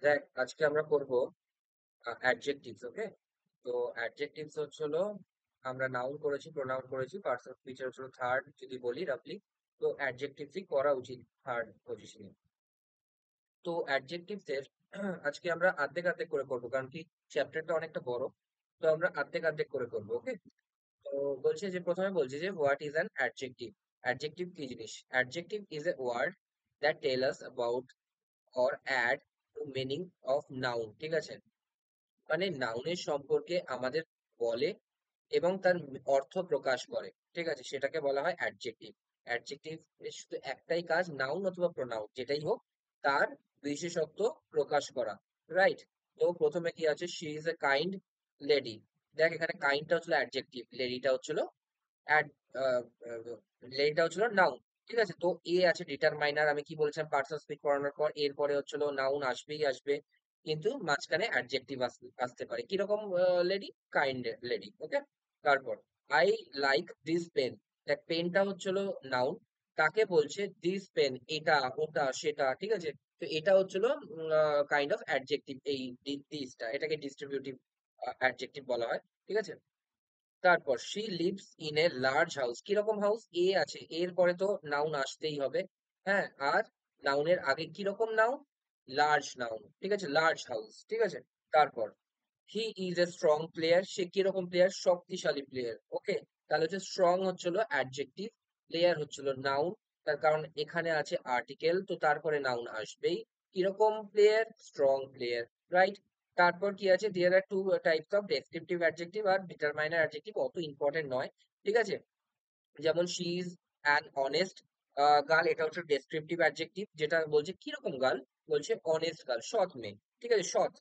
দেখ আজকে আমরা করব অ্যাডজেক্টিভস। ওকে, তো অ্যাডজেক্টিভস হলো আমরা নাউন করেছি, প্রোনাউন করেছি, পার্টস অফ স্পিচ হচ্ছিল থার্ড যদি বলি রাফলি। তো অ্যাডজেক্টিভসই করা উচিত থার্ড পজিশনে। তো অ্যাডজেক্টিভস এর আজকে আমরা অর্ধেক অর্ধেক করে করবো, কারণ কি চ্যাপ্টারটা অনেকটা বড়। তো আমরা অর্ধেক অর্ধেক করে করবো। ওকে, তো বলছে যে প্রথমে বলছে যে what is an adjective. Adjective কি জিনিস? Adjective is a word that tell us about or add to meaning of noun. ঠিক আছে, মানে নাউনের সম্পর্কে আমাদের বলে এবং তার অর্থ প্রকাশ করে। ঠিক আছে, সেটাকে বলা হয় অ্যাডজেক্টিভ। অ্যাডজেক্টিভ এর শুধু একটাই কাজ, নাউন অথবা প্রোনাউন যেটাই হোক তার বিশেষত্ব প্রকাশ করা। রাইট, তো প্রথমে কি আছে? She is a kind lady. দেখ এখানে কাইন্ডটা হচ্ছিল অ্যাডজেক্টিভ, লেডিটা হচ্ছিল অ্যাড লেডিটা হচ্ছিল নাউন। ঠিক আছে, তো এ আছে ডিটারমাইনার। আমি কি বলছিলাম, পার্টস অফ স্পিচ পড়ানোর পর এরপরে হচ্ছিল নাউন আসবেই আসবে, কিন্তু মাঝখানে অ্যাডজেক্টিভ আসতে পারে। কিরকম লেডি? Kind lady. ওকে, তারপর আই লাইক দিস পেন। দেখ পেনটা হচ্ছিল নাউন, তাকে বলছে দিস পেন, এটা ওটা সেটা। ঠিক আছে, তো এটা হচ্ছিল কাইন্ড অফ অ্যাডজেক্টিভ। এই দিসটা, এটাকে ডিস্ট্রিবিউটিভ অ্যাডজেক্টিভ বলা হয়। ঠিক আছে, তারপর she lives in a large house. কিরকম হাউস? এ আছে, এর পরে তো নাউন আসতেই হবে। হ্যাঁ, আর নাউনের আগে কিরকম নাউন? Large noun. ঠিক আছে, লার্জ হাউস। ঠিক আছে, তারপর he is a strong player. সে কিরকম প্লেয়ার? শক্তিশালী প্লেয়ার। ওকে, তাহলে হচ্ছে স্ট্রং হচ্ছিল অ্যাডজেক্টিভ, প্লেয়ার হচ্ছিল নাউন। তার কারণ এখানে আছে আর্টিকেল, তো তারপরে নাউন আসবেই। কিরকম প্লেয়ার? Strong player. রাইট, তারপর কি আছে? There are two types of descriptive adjective আর ডিটারমাইনার অ্যাডজেক্টিভ, অত ইম্পর্টেন্ট নয়। ঠিক আছে, যেমন she is an honest girl, এটা হচ্ছে ডেসক্রিপটিভ অ্যাডজেক্টিভ, যেটা বলছে কিরকম গার্ল? বলছে অনেস্ট গার্ল, সৎ মেয়ে। ঠিক আছে, সৎ।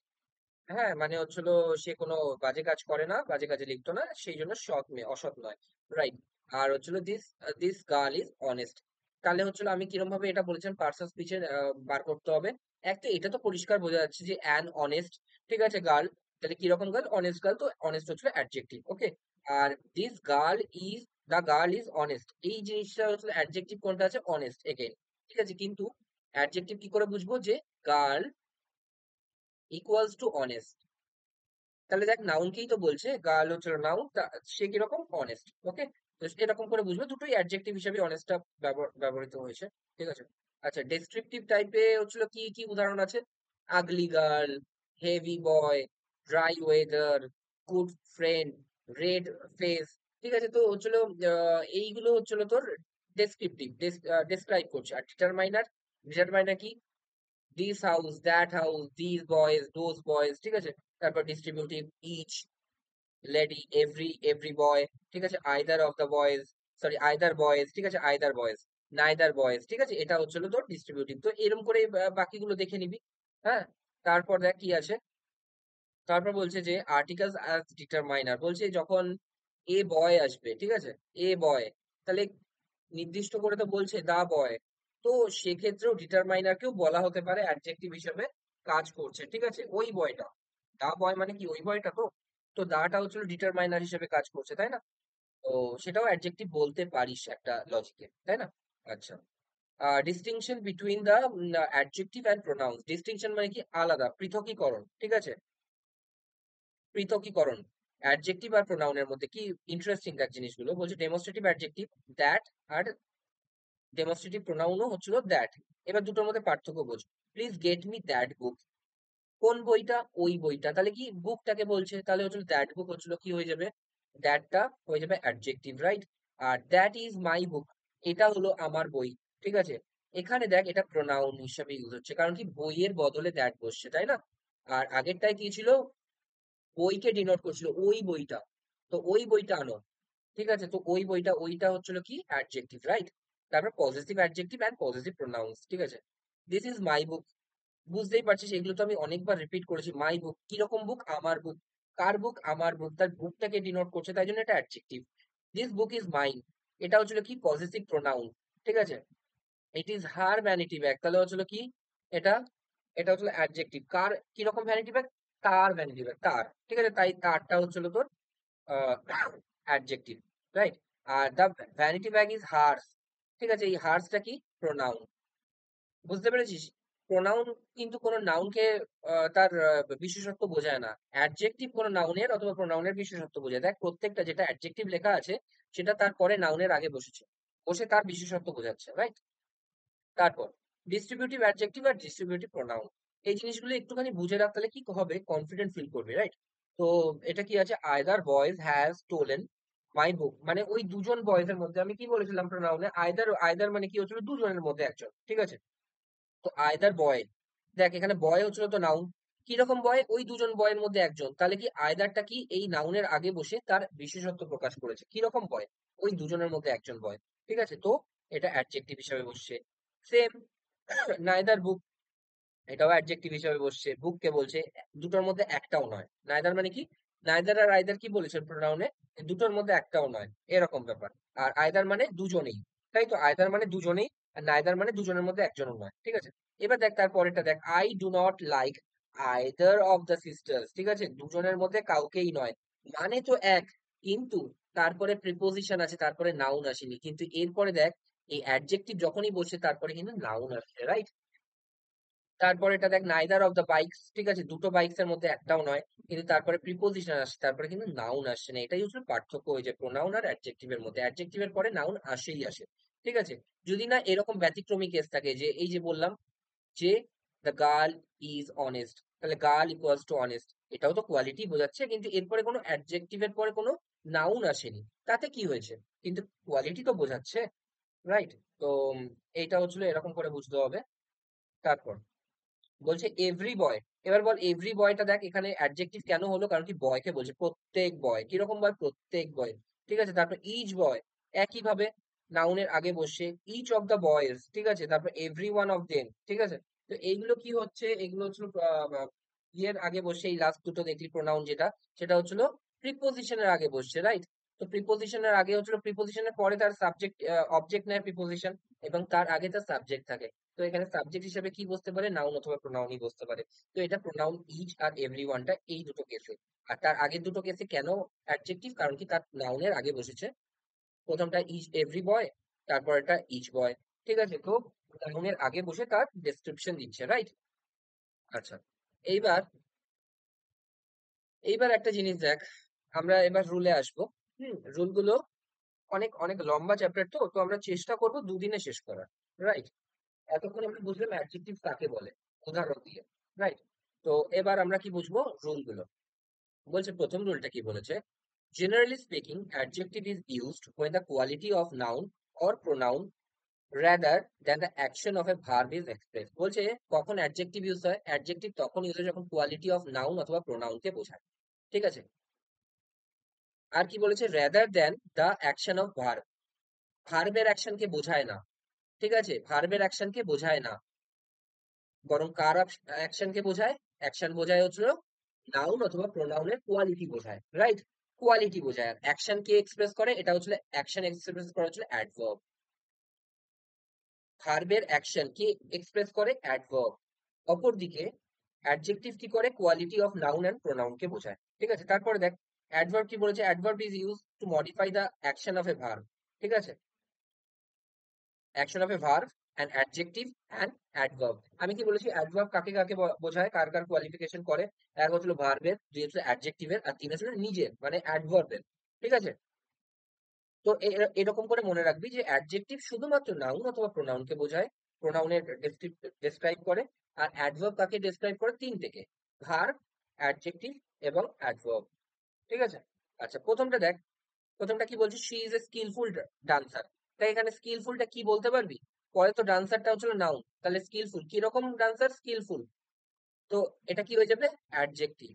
হ্যাঁ, মানে হচ্ছিল সে কোনো বাজে কাজ করে না, বাজে কাজে লিপ্ত না, সেই জন্য সৎ মেয়ে, অসৎ নয়। রাইট, আর হচ্ছিল this this girl is honest. তাহলে হচ্ছিল আমি কিরকম ভাবে এটা বলেছিলাম পার্টস অফ স্পিচে বার করতে হবে। এক তো এটা তো পরিষ্কার বোঝা যাচ্ছে যে অ্যান অনেস্ট। ঠিক আছে, গার্ল, তাহলে কিরকম গার্ল? অনেস্ট গার্ল, তো অনেস্ট হচ্ছিল অ্যাডজেক্টিভ। ওকে, আর this girl is, the girl is honest, এই জিনিসটা হচ্ছে অ্যাডজেক্টিভ, কোনটা আছে? Honest again. ঠিক আছে, কিন্তু অ্যাডজেক্টিভ কি করে বুঝবো যে গার্ল ইকুয়ালস টু অনেস্ট? তাহলে দেখ নাউনকেই তো বলছে, গার্ল হচ্ছে নাউন, সে কিরকম? অনেস্ট। ওকে, তো এরকম করে বুঝবে, দুটোই অ্যাডজেক্টিভ হিসেবে অনেস্টটা ব্যবহৃত হয়েছে। ঠিক আছে, আচ্ছা ডেসক্রিপটিভ টাইপে হচ্ছিল কি কি উদাহরণ আছে? Ugly girl, heavy boy, dry weather, good friend, red face. ঠিক আছে, তো হচ্ছিল এইগুলো হচ্ছিল তোর ডেসক্রিপটিভ, ডেসক্রাইব করছে। আর ডিটারমাইনার, ডিটারমাইনার কি? This house, that house, this boys, those boys. ঠিক আছে, তারপর distributive, each, lady, every boy. ঠিক আছে, either of the boys, sorry either boys. ঠিক আছে, আইদার বয়েজ, নাইদার বয়েজ। ঠিক আছে, এটা হচ্ছিল তোর ডিস্ট্রিবিউটিভ। তো এরকম করে বাকিগুলো দেখে নিবি। হ্যাঁ, তারপর দেখ কি আছে। তারপর বলছে যে আর্টিকেলস অ্যাজ ডিটারমাইনার, বলছে যখন এ বয় আসবে। ঠিক আছে, এ বয়, তাহলে নির্দিষ্ট করে তো বলছে দা বয়, তো সেক্ষেত্রেও ডিটারমাইনারকেও বলা হতে পারে অ্যাডজেক্টিভ হিসেবে কাজ করছে। ঠিক আছে, ওই বয়টা, দা বয় মানে কি? ওই বয়টা। তো তো দাটা হচ্ছিল ডিটারমাইনার হিসেবে কাজ করছে, তাই না? তো সেটাও অ্যাডজেক্টিভ বলতে পারিস একটা লজিকে, তাই না? আচ্ছা, distinction between the adjective and pronounce. Distinction মানে কি? আলাদা, পৃথকীকরণ। ঠিক আছে, পৃথকীকরণ অ্যাডজেক্টিভ আর প্রোনাউনের মধ্যে কি ইন্টারেস্টিং দেখ জিনিসগুলো। বলছে ডেমনস্ট্রেটিভ অ্যাডজেক্টিভ দ্যাট, আর ডেমনস্ট্রেটিভ প্রোনাউনও হচ্ছিল দ্যাট। এবার দুটোর মধ্যে পার্থক্য বোঝ। Please get me that book. কোন বইটা? ওই বইটা। তাহলে কি বুকটাকে বলছে, তাহলে হচ্ছিল দ্যাট বুক, হচ্ছিল কি হয়ে যাবে? দ্যাটটা হয়ে যাবে অ্যাডজেক্টিভ। রাইট, আর দ্যাট ইজ মাই বুক, এটা হলো আমার বই। ঠিক আছে, এখানে দেখ এটা প্রোনাউন হিসেবে ইউজ হচ্ছে, কারণ কি বইয়ের বদলে দ্যাট বসছে, তাই না? আর আগেরটাই কি ছিল? বইকে ডিনোট করছিল, ওই বইটা, তো ওই বইটা আনো। ঠিক আছে, তো ওই বইটা, ওইটা হচ্ছিল কি? অ্যাডজেক্টিভ। রাইট, তারপর positive adjective and positive pronounce. ঠিক আছে, দিস ইজ মাই বুক, বুঝতেই পারছিস এগুলো তো আমি অনেকবার রিপিট করেছি। মাই বুক কিরকম বুক? আমার বুক। কার বুক? আমার বুক, তার বুকটাকে ডিনোট করছে, তাই জন্য এটা adjective. This book is mine, এটা হচ্ছিল কি? Positive pronoun. ঠিক আছে, it is her vanity bag, তাহলে হচ্ছিল কি? এটা, এটা হচ্ছিল অ্যাডজেক্টিভ। কার কিরকম ভ্যানিটি ব্যাগ? তার ভ্যানিটি ব্যাগ, তার। ঠিক আছে, তাই তারটা হচ্ছিল তোর অ্যাডজেক্টিভ। রাইট, আর the vanity bag is hers. ঠিক আছে, এই হার্সটা কি? প্রোনাউন। বুঝতে পেরেছিস? প্রোনাউন কিন্তু কোনো নাউনকে তার বিশেষত্ব বোঝায় না। অ্যাডজেক্টিভ কোনো নাউনের অথবা প্রোনাউনের বিশেষত্ব বোঝায়। দেখ প্রত্যেকটা যেটা অ্যাডজেক্টিভ লেখা আছে সেটা তারপরে নাউনের আগে বসেছে, বসে তার বিশেষত্ব বোঝাচ্ছে, রাইট? তারপর ডিস্ট্রিবিউটিভ অ্যাডজেক্টিভ আর ডিস্ট্রিবিউটিভ প্রোনাউন, এই জিনিসগুলো একটুখানি বুঝে রাখ, তাহলে কি হবে, কনফিডেন্ট ফিল করবি, রাইট? তো এটা কি আছে, either boys has stolen my book, মানে ওই দুজন বয়েজ এর মধ্যে, আমি কি বলেছিলাম প্রোনাউনে, আইদার, আইদার মানে কি হচ্ছিল, দুজনের মধ্যে একজন, ঠিক আছে? তো আয়দার বয়, দেখ এখানে বয় হচ্ছিল তো নাউন, কিরকম বয়, ওই দুজন বয়ের মধ্যে একজন, তাহলে কি আয়দারটা কি এই নাউনের আগে বসে তার বিশেষত্ব প্রকাশ করেছে, কিরকম বয়, ওই দুজনের মধ্যে একজন বয়, ঠিক আছে? তো এটা অ্যাডজেক্টিভ হিসাবে বসছে। সেম নাইদার বুক, এটাও অ্যাডজেক্টিভ হিসাবে বসছে, বুক কে বলছে দুটোর মধ্যে একটাও নয়, নাইদার মানে কি, নাইদার আর আইদার কি বলেছেন প্রোনাউনে, দুটোর মধ্যে একটাও নয়, এরকম ব্যাপার। আর আইদার মানে দুজনেই, তাই তো, আইদার মানে দুজনেই, আর নাইদার মানে দুজনের মধ্যে একজনও নয়, ঠিক আছে? এবার দেখ তার পরেরটা দেখ, I do not like either of the sisters, ঠিক আছে, দুজনের মধ্যে কাউকেই নয়, মানে তো এক, কিন্তু তারপরে প্রিপোজিশন আছে, তারপরে নাউন আসেনি, কিন্তু এরপরে দেখ এই অ্যাডজেক্টিভ যখনই বসে তারপরে কিন্তু নাউন আসছে, রাইট? তারপরে এটা দেখ, নাইদার অফ দ্য বাইকস, ঠিক আছে, দুটো বাইকস এর মধ্যে একটাও নয়, কিন্তু তারপরে প্রিপোজিশন আসছে, তারপরে কিন্তু নাউন আসছে না, এটাই হচ্ছে পার্থক্য, ওই যে প্রোনাউন আর অ্যাডজেক্টিভের মধ্যে, অ্যাডজেক্টিভের পরে নাউন আসেই আসে, ঠিক আছে? যদি না এরকম ব্যতিক্রমী কেস থাকে, যে এই যে বললাম যে দ্য গার্ল ইজ অনেস্ট, তাহলে গার্ল ইকুয়ালস টু অনেস্ট, এটাও তো কোয়ালিটি বোঝাচ্ছে, কিন্তু এরপরে কোনো অ্যাডজেক্টিভের পরে কোনো নাউন আসেনি, তাতে কি হয়েছে, কিন্তু কোয়ালিটি তো বোঝাচ্ছে, রাইট? তো এইটা হচ্ছিল, এরকম করে বুঝতে হবে। তারপর বলছে এভরি বয়, এবার বল এভরি বয়টা দেখ এখানে অ্যাডজেক্টিভ কেন হলো, কারণ কি বয়কে বলছে, প্রত্যেক বয়, কিরকম বয়, প্রত্যেক বয়, ঠিক আছে? তারপর ইচ বয়, একই ভাবে নাউনের আগে বসে, ইচ অফ দ্য বয়েজ, ঠিক আছে? তারপর এভরি ওয়ান অফ দেম, ঠিক আছে? তো এইগুলো কি হচ্ছে, এগুলো হচ্ছিল ইয়ের আগে বসে, এই লাস্ট দুটো দেখলি প্রোনাউন যেটা, সেটা হচ্ছিল প্রিপোজিশনের আগে বসছে, রাইট? তো প্রিপোজিশনের আগে হচ্ছিল, প্রিপোজিশনের পরে তার সাবজেক্ট অবজেক্ট নেয় প্রিপোজিশন, এবং তার আগে তার সাবজেক্ট থাকে। তো এখানে সাবজেক্ট হিসেবে কি বসতে পারে, নাউন অথবা প্রোনাউনই বসতে পারে। তো এটা প্রোনাউন ইচ আর এভরিওয়ানটা এই দুটো কেসে। আর তার আগের দুটো কেসে কেন অ্যাডজেক্টিভ, কারণ কি তার নাউনের আগে বসেছে, প্রথমটা ইচ এভরি বয়, তারপর এটা ইচ বয়, ঠিক আছে? তো নাউনের আগে বসে তার ডেসক্রিপশন দিচ্ছে, রাইট? আচ্ছা, এইবার, এইবার একটা জিনিস দেখ, আমরা এবার রুলে আসবো। রুলগুলো অনেক অনেক লম্বা চ্যাপ্টার, তো তো আমরা চেষ্টা করব দুদিনে শেষ করার, রাইট? এতক্ষণ আমরা বুঝলাম অ্যাডজেক্টিভ কাকে বলে, উদাহরণ দিয়ে, রাইট? তো এবার আমরা কি বুঝবো, রুল গুলো। বলছে প্রথম রুলটা কি বলেছে, generally speaking adjective is used when the quality of noun or pronoun rather than the action of a verb is expressed। বলছে কখন অ্যাডজেক্টিভ ইউজ হয়, অ্যাডজেক্টিভ তখন ইউজ হয় যখন কোয়ালিটি অফ নাউন অথবা প্রোনাউনকে বোঝায়, ঠিক আছে? আর কি বলেছে, rather than the action of verb, ভার্বের অ্যাকশনকে বোঝায় না, ঠিক আছে, ভার্বের অ্যাকশনকে বোঝায় না, বরং কার অ্যাকশনকে বোঝায়, অ্যাকশন বোঝায় হচ্ছিল নাউন অথবা প্রোনাউনের কোয়ালিটি বোঝায়, রাইট? কোয়ালিটি বোঝায়। আর অ্যাকশন কে এক্সপ্রেস করে, এটা হচ্ছিল অ্যাকশন এক্সপ্রেস করা হচ্ছিল অ্যাডভার্ব, ভার্বের অ্যাকশন কে এক্সপ্রেস করে অ্যাডভার্ব। অপরদিকে অ্যাডজেক্টিভ কি করে, quality of noun and pronoun কে বোঝায়, ঠিক আছে? তারপরে দেখ অ্যাডভার্ব কি বলেছে, adverb is use to modify the action of a verb, ঠিক আছে? Action of a verb and adjective and adverb. আমি কি বলেছি, অ্যাডভার্ব কাকে কাকে বোঝায়, কার কার কোয়ালিফিকেশন করে, এক হচ্ছিল ভার্বের, দুই হচ্ছে অ্যাডজেক্টিভের, আর তিন হচ্ছিল নিজের মানে অ্যাডভার্বের, ঠিক আছে? তো এরকম করে মনে রাখবি যে অ্যাডজেক্টিভ শুধুমাত্র নাউন অথবা প্রোনাউনকে বোঝায়, প্রোনাউনের ডেসক্রাইব করে, আর অ্যাডভার্ব কাকে ডেসক্রাইব করে, তিন থেকে, ভার্ব, অ্যাডজেক্টিভ এবং অ্যাডভার্ব, ঠিক আছে? আচ্ছা, প্রথমটা দেখ, প্রথমটা কি বলছে, she is a skilful dancer, তাই এখানে স্কিলফুলটা কি বলতে পারবি, পরে তো ডান্সারটা হচ্ছিল নাউন, তাহলে স্কিলফুল কিরকম ডান্সার, স্কিলফুল, তো এটা কি হয়ে যাবে, অ্যাডজেক্টিভ।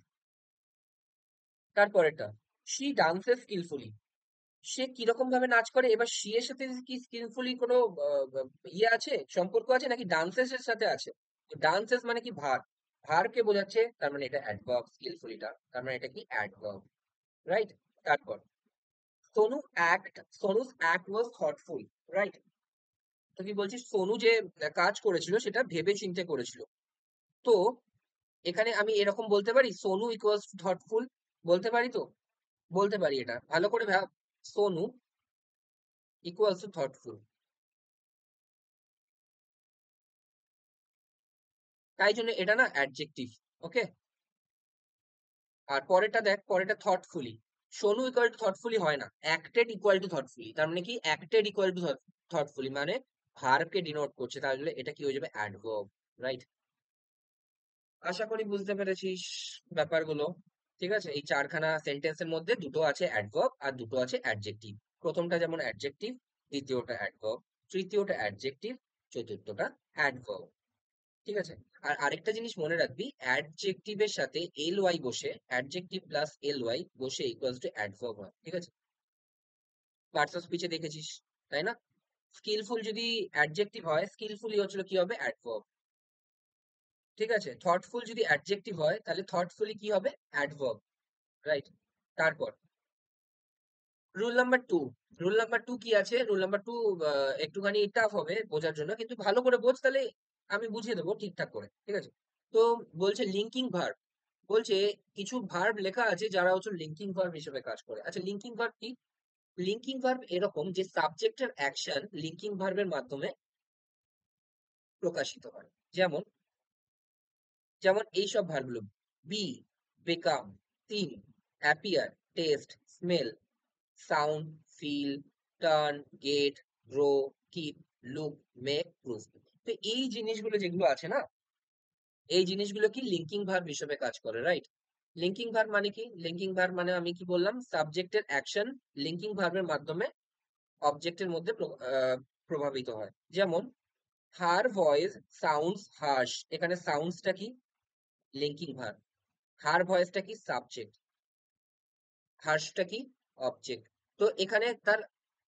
তারপরেরটা, শি ডান্সেস স্কিলফুলি, সে কিরকম ভাবে নাচ করে, এবার শি এর সাথে কি স্কিলফুলি কোনো ইয়ে আছে, সম্পর্ক আছে, নাকি ডান্সেস এর সাথে আছে? ডান্সেস মানে কি, ভার কে বোঝাচ্ছে, তার মানে এটা অ্যাডভার্ব, স্কিলফুলিটা তার মানে এটা কি, অ্যাডভার্ব, রাইট? তারপর সোনুস অ্যাক্ট ওয়াজ থটফুল, রাইট? তো কি বলছিস, সোনু যে কাজ করেছিল সেটা ভেবে চিন্তে করেছিল। তো এখানে আমি এরকম বলতে পারি, সোনু ইকুয়ালস টু থটফুল, বলতে পারি তো, বলতে পারি, এটা ভালো করে ভাব, সোনু ইকুয়ালস টু থটফুল। তাই জন্য এটা না অ্যাডজেক্টিভ। ওকে, আর পরেরটা দেখ, পরেরটা থটফুলি। সোনু ইকুয়াল টু থটফুলি হয় না, অ্যাক্টেড ইকুয়াল টু থটফুলি। তার মানে কি অ্যাক্টেড ইকুয়াল টু থটফুলি মানে ভার্বকে ডিনোট করছে, তাহলে এটা কি হয়ে যাবে অ্যাডভার্ব। রাইট? আশা করি বুঝতে পেরেছিস ব্যাপারগুলো। ঠিক আছে, এই চারখানা সেন্টেন্সের মধ্যে দুটো আছে অ্যাডভার্ব আর দুটো আছে অ্যাডজেক্টিভ। প্রথমটা যেমন অ্যাডজেক্টিভ, দ্বিতীয়টা অ্যাডভার্ব, তৃতীয়টা অ্যাডজেক্টিভ, চতুর্থটা অ্যাডভার্ব। ঠিক আছে, আর আরেকটা জিনিস মনে রাখবি, অ্যাডজেক্টিভের সাথে এল ওয়াই বসে, অ্যাডজেক্টিভ প্লাস এল ওয়াই বসে ইকুয়ালস টু অ্যাডভার্ব হয়। ঠিক আছে, পার্টস অফ স্পিচে দেখেছিস, তাই না? স্কিলফুল যদি অ্যাডজেক্টিভ হয়, স্কিলফুলি হচ্ছিল কি হবে অ্যাডভার্ব। ঠিক আছে, থটফুল যদি অ্যাডজেক্টিভ হয় তাহলে থটফুলি কি হবে অ্যাডভার্ব। রাইট? তারপর rule number two. Rule number two কি আছে? রুল নাম্বার টু একটুখানি টাফ হবে বোঝার জন্য, কিন্তু ভালো করে বোঝ, তাহলে আমি বুঝিয়ে দেবো ঠিকঠাক করে। ঠিক আছে, তো বলছে লিঙ্কিং ভার্ব। বলছে কিছু ভার্ব লেখা আছে যারা হচ্ছে লিঙ্কিং ভার্ব হিসেবে কাজ করে। আচ্ছা, লিঙ্কিং ভার্ব কি? লিঙ্কিং ভার্ব এরকম যে সাবজেক্টের অ্যাকশন লিঙ্কিং ভার্বের মাধ্যমে প্রকাশিত হয়। যেমন যেমন এইসব ভার্বগুলো: be, become, seem, appear, taste, smell, sound, feel, turn, get, grow, keep, look, make, prove. তো এই জিনিসগুলো যেগুলো আছে না, এই জিনিসগুলো কি লিঙ্কিং ভার্ব হিসেবে কাজ করে। রাইট? লিঙ্কিং ভার্ব মানে কি? লিঙ্কিং ভার্ব মানে আমি কি বললাম, সাবজেক্টের অ্যাকশন লিঙ্কিং ভার্বের মাধ্যমে অবজেক্টের মধ্যে প্রভাবিত হয়। যেমন হার ভয়েস সাউন্ডস হার্শ, এখানে সাউন্ডসটা কি? Linking verb. হার ভয়েসটা কি? সাবজেক্ট। হার্শটা কি? অবজেক্ট। তো এখানে তার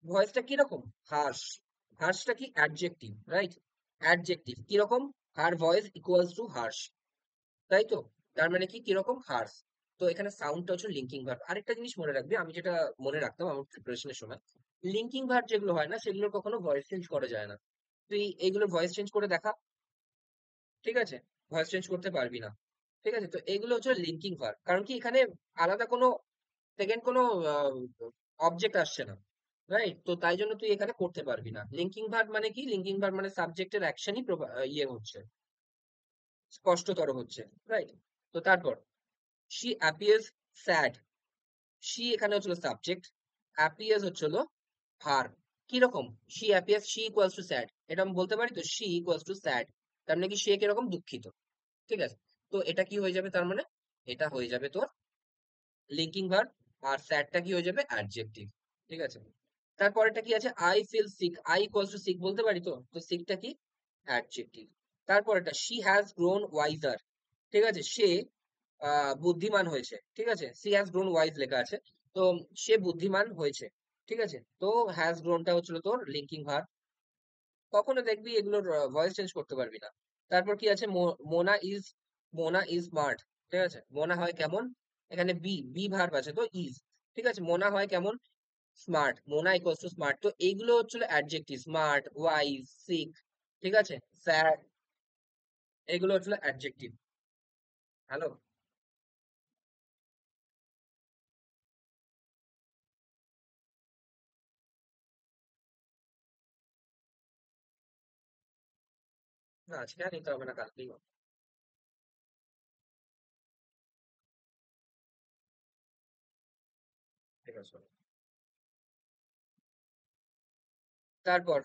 ভয়েসটা কিরকম? হার্শ। হার্শটা কি? অ্যাডজেক্টিভ। রাইট? অ্যাডজেক্টিভ কিরকম? Her voice equals to harsh. তাই তো? তার মানে কি কিরকম? হার্শ। তো এখানে সাউন্ডটা হচ্ছে লিঙ্কিং ভার্ব। আরেকটা জিনিস মনে রাখবে, আমি যেটা মনে রাখতাম আমার প্রিপারেশনের সময়, লিঙ্কিং ভার্ব যেগুলো হয় না সেগুলোর কখনো ভয়েস চেঞ্জ করা যায় না। তুই এইগুলোর ভয়েস চেঞ্জ করে দেখা। ঠিক আছে, ভয়েস চেঞ্জ করতে পারবি না। ঠিক আছে, তো এইগুলো হচ্ছে লিঙ্কিং ভার্ব, কারণ কি এখানে আলাদা কোনো সেকেন্ড কোনো অবজেক্ট আসছে না। রাইট? তো তাই জন্য তুই এখানে করতে পারবি না। লিঙ্কিং ভার্ব মানে কি? লিঙ্কিং ভার্ব মানে সাবজেক্টের অ্যাকশনই ইয়ে হচ্ছে, স্পষ্টতর হচ্ছে। রাইট? তো তারপর শি অ্যাপিয়ার্স স্যাড। শি এখানে হচ্ছিল সাবজেক্ট, অ্যাপিয়ার্স হচ্ছিল ভার্ব। কিরকম? She appears, she equals to sad, এটা আমি বলতে পারি তো, শি ইকুয়ালস টু স্যাড। তার মানে কি সে কিরকম? দুঃখিত। ঠিক আছে, তো এটা কি হয়ে যাবে তার মানে? এটা হয়ে যাবে তোর লিঙ্কিং ভার্ব। আর স্যাডটা কি হয়ে যাবে? অ্যাডজেক্টিভ। ঠিক আছে, তারপরেরটা কি আছে? I feel sick, I equals to sick বলতে পারি তো, তো সিকটা কি? অ্যাডজেক্টিভ। তারপরেরটা শি হ্যাজ গ্রোন ওয়াইজার। ঠিক আছে, সে বুদ্ধিমান হয়েছে। ঠিক আছে, সি হ্যাজ গ্রোন ওয়াইজ লেখা আছে, তো সে বুদ্ধিমান হয়েছে। ঠিক আছে, তো হ্যাজ গ্রোনটা হচ্ছিল তোর লিঙ্কিং ভার্ব। কখনো দেখবি এগুলোর ভয়েস চেঞ্জ করতে পারবি না। তারপর কি আছে? Mona is, Mona is smart. ঠিক আছে, মোনা হয় কেমন? এখানে বি, বি ভার্ব আছে তো ইজ। ঠিক আছে, মোনা হয় কেমন? Smart. Mona equals to smart. তো এইগুলো হচ্ছিল অ্যাডজেক্টিভ, স্মার্ট, ওয়াইজ, সিক। ঠিক আছে, স্যাড, এগুলো হচ্ছিল অ্যাডজেক্টিভ। হ্যালো? না, আজকে আর নিতে হবে না, কালকেই হবে। ঠিক আছে। তারপর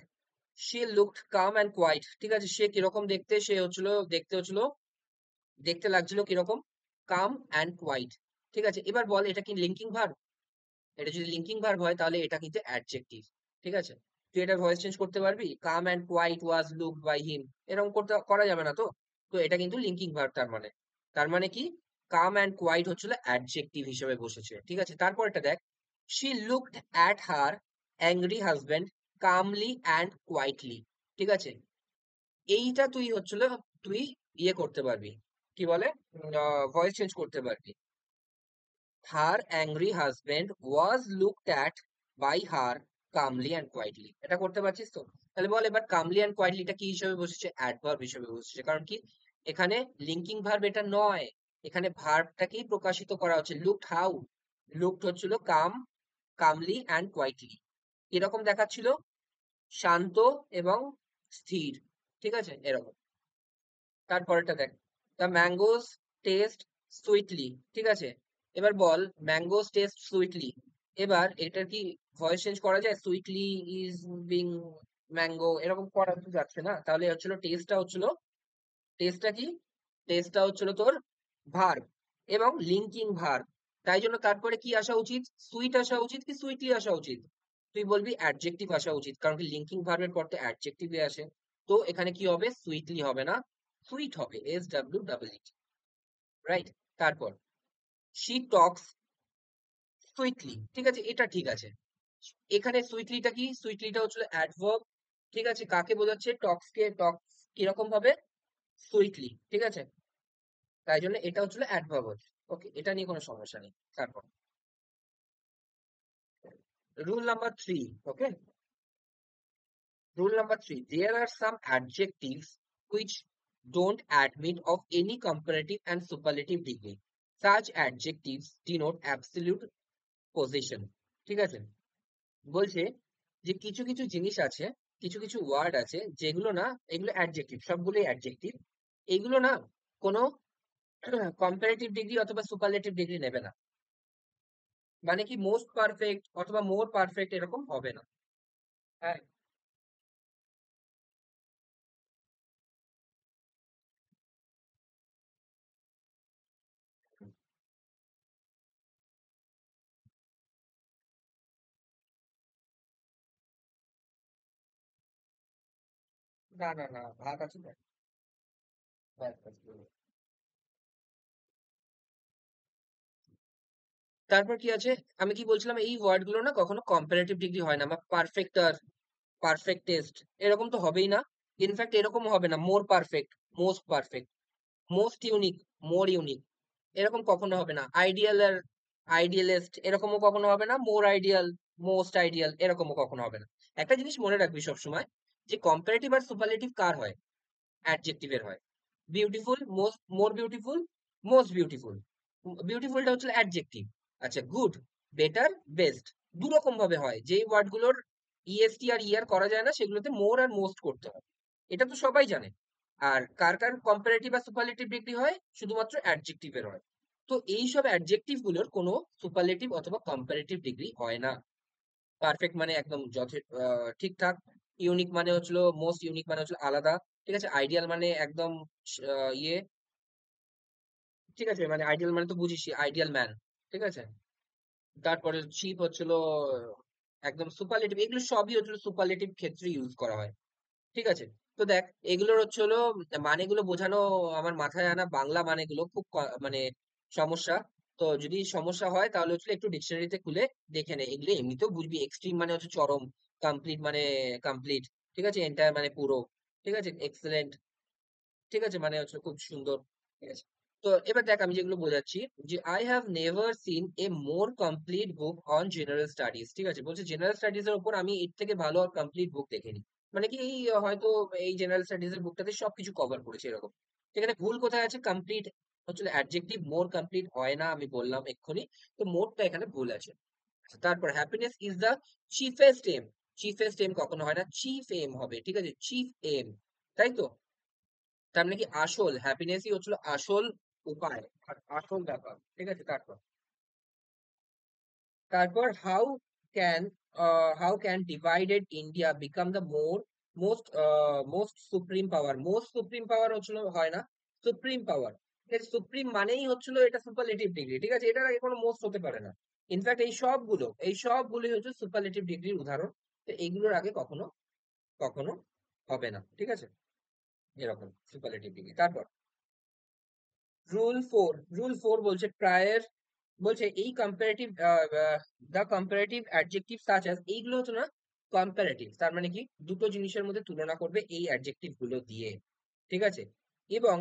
সে লুকড কাম অ্যান্ড কোয়াইট। ঠিক আছে, সে কিরকম দেখতে? সে হচ্ছিল, দেখতে হচ্ছিল, দেখতে লাগছিল কিরকম? কাম অ্যান্ড কোয়াইট। ঠিক আছে, এবার বল এটা কি লিঙ্কিং ভার্ব? এটা যদি লিঙ্কিং ভার্ব হয় তাহলে এটা কিন্তু অ্যাডজেক্টিভ। ঠিক আছে, তুই এটা ভয়েস চেঞ্জ করতে পারবি? Calm and quiet was looked by him, এরকম করতে করা যাবে না তো। তো এটা কিন্তু লিঙ্কিং ভার্ব। তার মানে, তার মানে কি? কাম অ্যান্ড কোয়াইট হচ্ছিল অ্যাডজেক্টিভ হিসেবে বসেছে। ঠিক আছে, তারপর এটা দেখ, she looked at her angry husband calmly and quietly. ঠিক আছে, এইটা তুই হচ্ছিল, তুই ইয়ে করতে পারবি, কি বলে, ভয়েস চেঞ্জ করতে পারবি। Her angry husband was looked at by her calmly and quietly, এটা করতে পারছিস তো? তাহলে বল এবার কামলি অ্যান্ড কোয়াইটলিটা কি হিসেবে বসেছে? অ্যাডভার্ব হিসেবে বসেছে। কারণ কি? এখানে লিঙ্কিং ভার্ব এটা নয়, এখানে ভার্বটাকেই প্রকাশিত করা হচ্ছে। Looked how? লুকড হচ্ছিল কাম, কামলি অ্যান্ড কোয়াইটলি। এরকম দেখাচ্ছিল, শান্ত এবং স্থির। ঠিক আছে, এরকম। তারপরেরটা দেখ, দ্য ম্যাঙ্গোস টেস্ট সুইটলি, ঠিক আছে? এবার বল, ম্যাঙ্গোস টেস্ট সুইটলি, এবার এটার কি ভয়েস চেঞ্জ করা যায়? সুইটলি ইজ বিং ম্যাঙ্গো, এরকম করা তো যাচ্ছে না। তাহলে হচ্ছিল টেস্টটা কি, টেস্টটা হচ্ছিল তোর ভার্ব এবং লিঙ্কিং ভার্ব। তাই জন্য তারপরে কি আসা উচিত? সুইট আসা উচিত কি সুইটলি আসা উচিত? তুই বলবি অ্যাডজেক্টিভ আসা উচিত, কারণ কি লিঙ্কিং ভার্বের পর তো অ্যাডজেক্টিভই আসে। তো এখানে কি হবে? সুইটলি হবে না, সুইট হবে, SWEET, রাইট? তারপর শি টক্স সুইটলি, ঠিক আছে, এটা ঠিক আছে। এখানে সুইটলিটা কি? সুইটলিটা হচ্ছিল অ্যাডভার্ব, ঠিক আছে, কাকে বোঝাচ্ছে? টক্স কিরকম ভাবে? সুইটলি, ঠিক আছে, তাই জন্য এটা হচ্ছিল অ্যাডভার্ব। ওকে, এটা নিয়ে কোনো সমস্যা নেই। তারপর rule number 3, okay, rule number 3, there are some adjectives which don't admit of any comparative and superlative degree. Such adjectives denote absolute possession, ঠিক আছে? বলছে যে কিছু কিছু জিনিস আছে, কিছু কিছু ওয়ার্ড আছে যেগুলো না, এগুলো অ্যাডজেক্টিভ, সবগুলোই অ্যাডজেক্টিভ, এগুলো না কোনো কম্পারেটিভ ডিগ্রি অথবা সুপারলেটিভ ডিগ্রি নেবে না। মানে কি মোস্ট পারফেক্ট অথবা মোর পারফেক্ট এরকম হবে না। হ্যাঁ, না না না, ভাগ আছে না, ব্যাস, ব্যাস, ব্যাস। তারপর কি আছে? আমি কি বলছিলাম, এই ওয়ার্ড গুলো না কখনো কম্পারেটিভ ডিগ্রি হয় না, বা পারফেক্টার, পারফেক্টেস্ট, এরকম তো হবেই না। ইনফ্যাক্ট এরকম হবে না more perfect, most perfect, most unique, more unique, এরকম কখনো হবে না। আইডিয়াল আর আইডিয়ালিস্ট এরকমও কখনো হবে না। মোর আইডিয়াল, মোস্ট আইডিয়াল এরকমও কখনো হবে না। একটা জিনিস মনে রাখবি সবসময়, যে কম্পারেটিভ আর সুপারলেটিভ কার হয়? অ্যাডজেক্টিভের হয়। Beautiful, more beautiful, most beautiful, বিউটিফুলটা হচ্ছে অ্যাডজেক্টিভ। আচ্ছা, গুড, বেটার, বেস্ট, দু রকম ভাবে হয়। যেই ওয়ার্ড গুলোর ইএসটি আর ইআর করা যায় না, সেগুলোতে মোর আর মোস্ট করতে হয়, এটা তো সবাই জানে। আর কার কার কম্পারেটিভ আর সুপারলেটিভ ডিগ্রি হয়? শুধুমাত্র অ্যাডজেক্টিভের হয়। তো এই সব অ্যাডজেক্টিভ গুলোর কোনো সুপারলেটিভ অথবা কম্পারেটিভ ডিগ্রি হয় না। পারফেক্ট মানে একদম ঠিকঠাক, ইউনিক মানে হচ্ছিল, মোস্ট ইউনিক মানে হচ্ছিল আলাদা, ঠিক আছে, আইডিয়াল মানে একদম ইয়ে, ঠিক আছে, মানে আইডিয়াল মানে তো বুঝিস, আইডিয়াল ম্যান, ঠিক আছে। তারপরে চিপ হচ্ছিল একদম সুপারলেটিভ, এগুলো সবই হচ্ছিল সুপারলেটিভ ক্ষেত্রে ইউজ করা হয়, ঠিক আছে। তো দেখ, এগুলোর হচ্ছে হলো মানেগুলো বোঝানো আমার মাথায় আনা, বাংলা মানেগুলো খুব মানে সমস্যা। তো যদি সমস্যা হয় তাহলে হচ্ছে একটু ডিকশনারিতে খুলে দেখে নে, এগুলো এমনিতেও বুঝবি। এক্সট্রিম মানে হচ্ছে চরম, কমপ্লিট মানে কমপ্লিট, ঠিক আছে, এন্টায়ার মানে পুরো, ঠিক আছে, এক্সেলেন্ট, ঠিক আছে, মানে হচ্ছে খুব সুন্দর, ঠিক আছে। তো এবার দেখ আমি যেগুলো বোঝাচ্ছি, যে I have never seen A more complete book on general studies, ঠিক আছে, বলছে জেনারেল স্টাডিজ এর উপর আমি এর থেকে ভালো আর কমপ্লিট বুক দেখিনি। মানে কি এই হয়তো এই জেনারেল স্টাডিজ এর বুকটাতে সবকিছু কভার করেছে এরকম। সেখানে ভুল কোথায় আছে? কমপ্লিট হচ্ছে অ্যাডজেক্টিভ, মোর কমপ্লিট হয় না, আমি বললাম এক্ষুনি। তো মোরটা এখানে ভুল আছে। তারপর happiness is the chiefest aim, chiefest aim কখনো হয় না, চিফ এম হবে, ঠিক আছে, চিফ এম, তাই তো। তার মানে কি আসল হ্যাপিনেসই হচ্ছিল আসল উপায় আর আসল ব্যাপার, ঠিক আছে। তারপর তারপর can how can divided India become the most supreme power? Most supreme পাওয়ার হচ্ছিল, হয় না, সুপ্রিম পাওয়ার, ঠিক আছে, সুপ্রিম মানেই হচ্ছিল এটা সুপারলেটিভ ডিগ্রি, ঠিক আছে, এটার আগে কোনো মোস্ট হতে পারে না। ইনফ্যাক্ট এই সবগুলোই হচ্ছে সুপারলেটিভ ডিগ্রির উদাহরণ। তো এইগুলোর আগে কখনো কখনো হবে না, ঠিক আছে, এরকম সুপারলেটিভ ডিগ্রি। তারপর রুল 4 বলছে প্রায়ের, বলছে এই comparative, the comparative adjective such as, এইগুলো হচ্ছে না কম্পারেটিভ, তার মানে কি দুটো জিনিসের মধ্যে তুলনা করবে এই অ্যাডজেক্টিভ গুলো দিয়ে, ঠিক আছে। এবং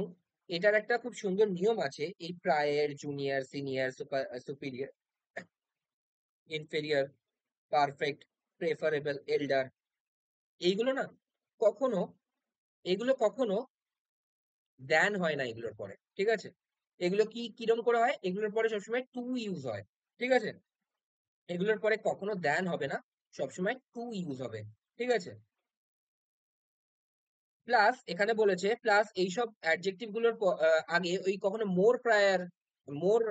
এটার একটা খুব সুন্দর নিয়ম আছে, এই prior, junior, senior, superior, inferior, perfect, preferable, elder, এইগুলো না কখনো, এগুলো কখনো দেন হয় না এগুলোর পরে, ঠিক আছে। এগুলো কি কিরম করে হয়? এগুলোর পরে সবসময় টু ইউজ হয়, ঠিক আছে, এগুলোর পরে কখনো দেন হবে না, সবসময় টু ইউজ হবে, ঠিক আছে। প্লাস এখানে বলেছে প্লাস এইসব অ্যাডজেক্টিভ গুলোর আগে ওই কখনো more prior, more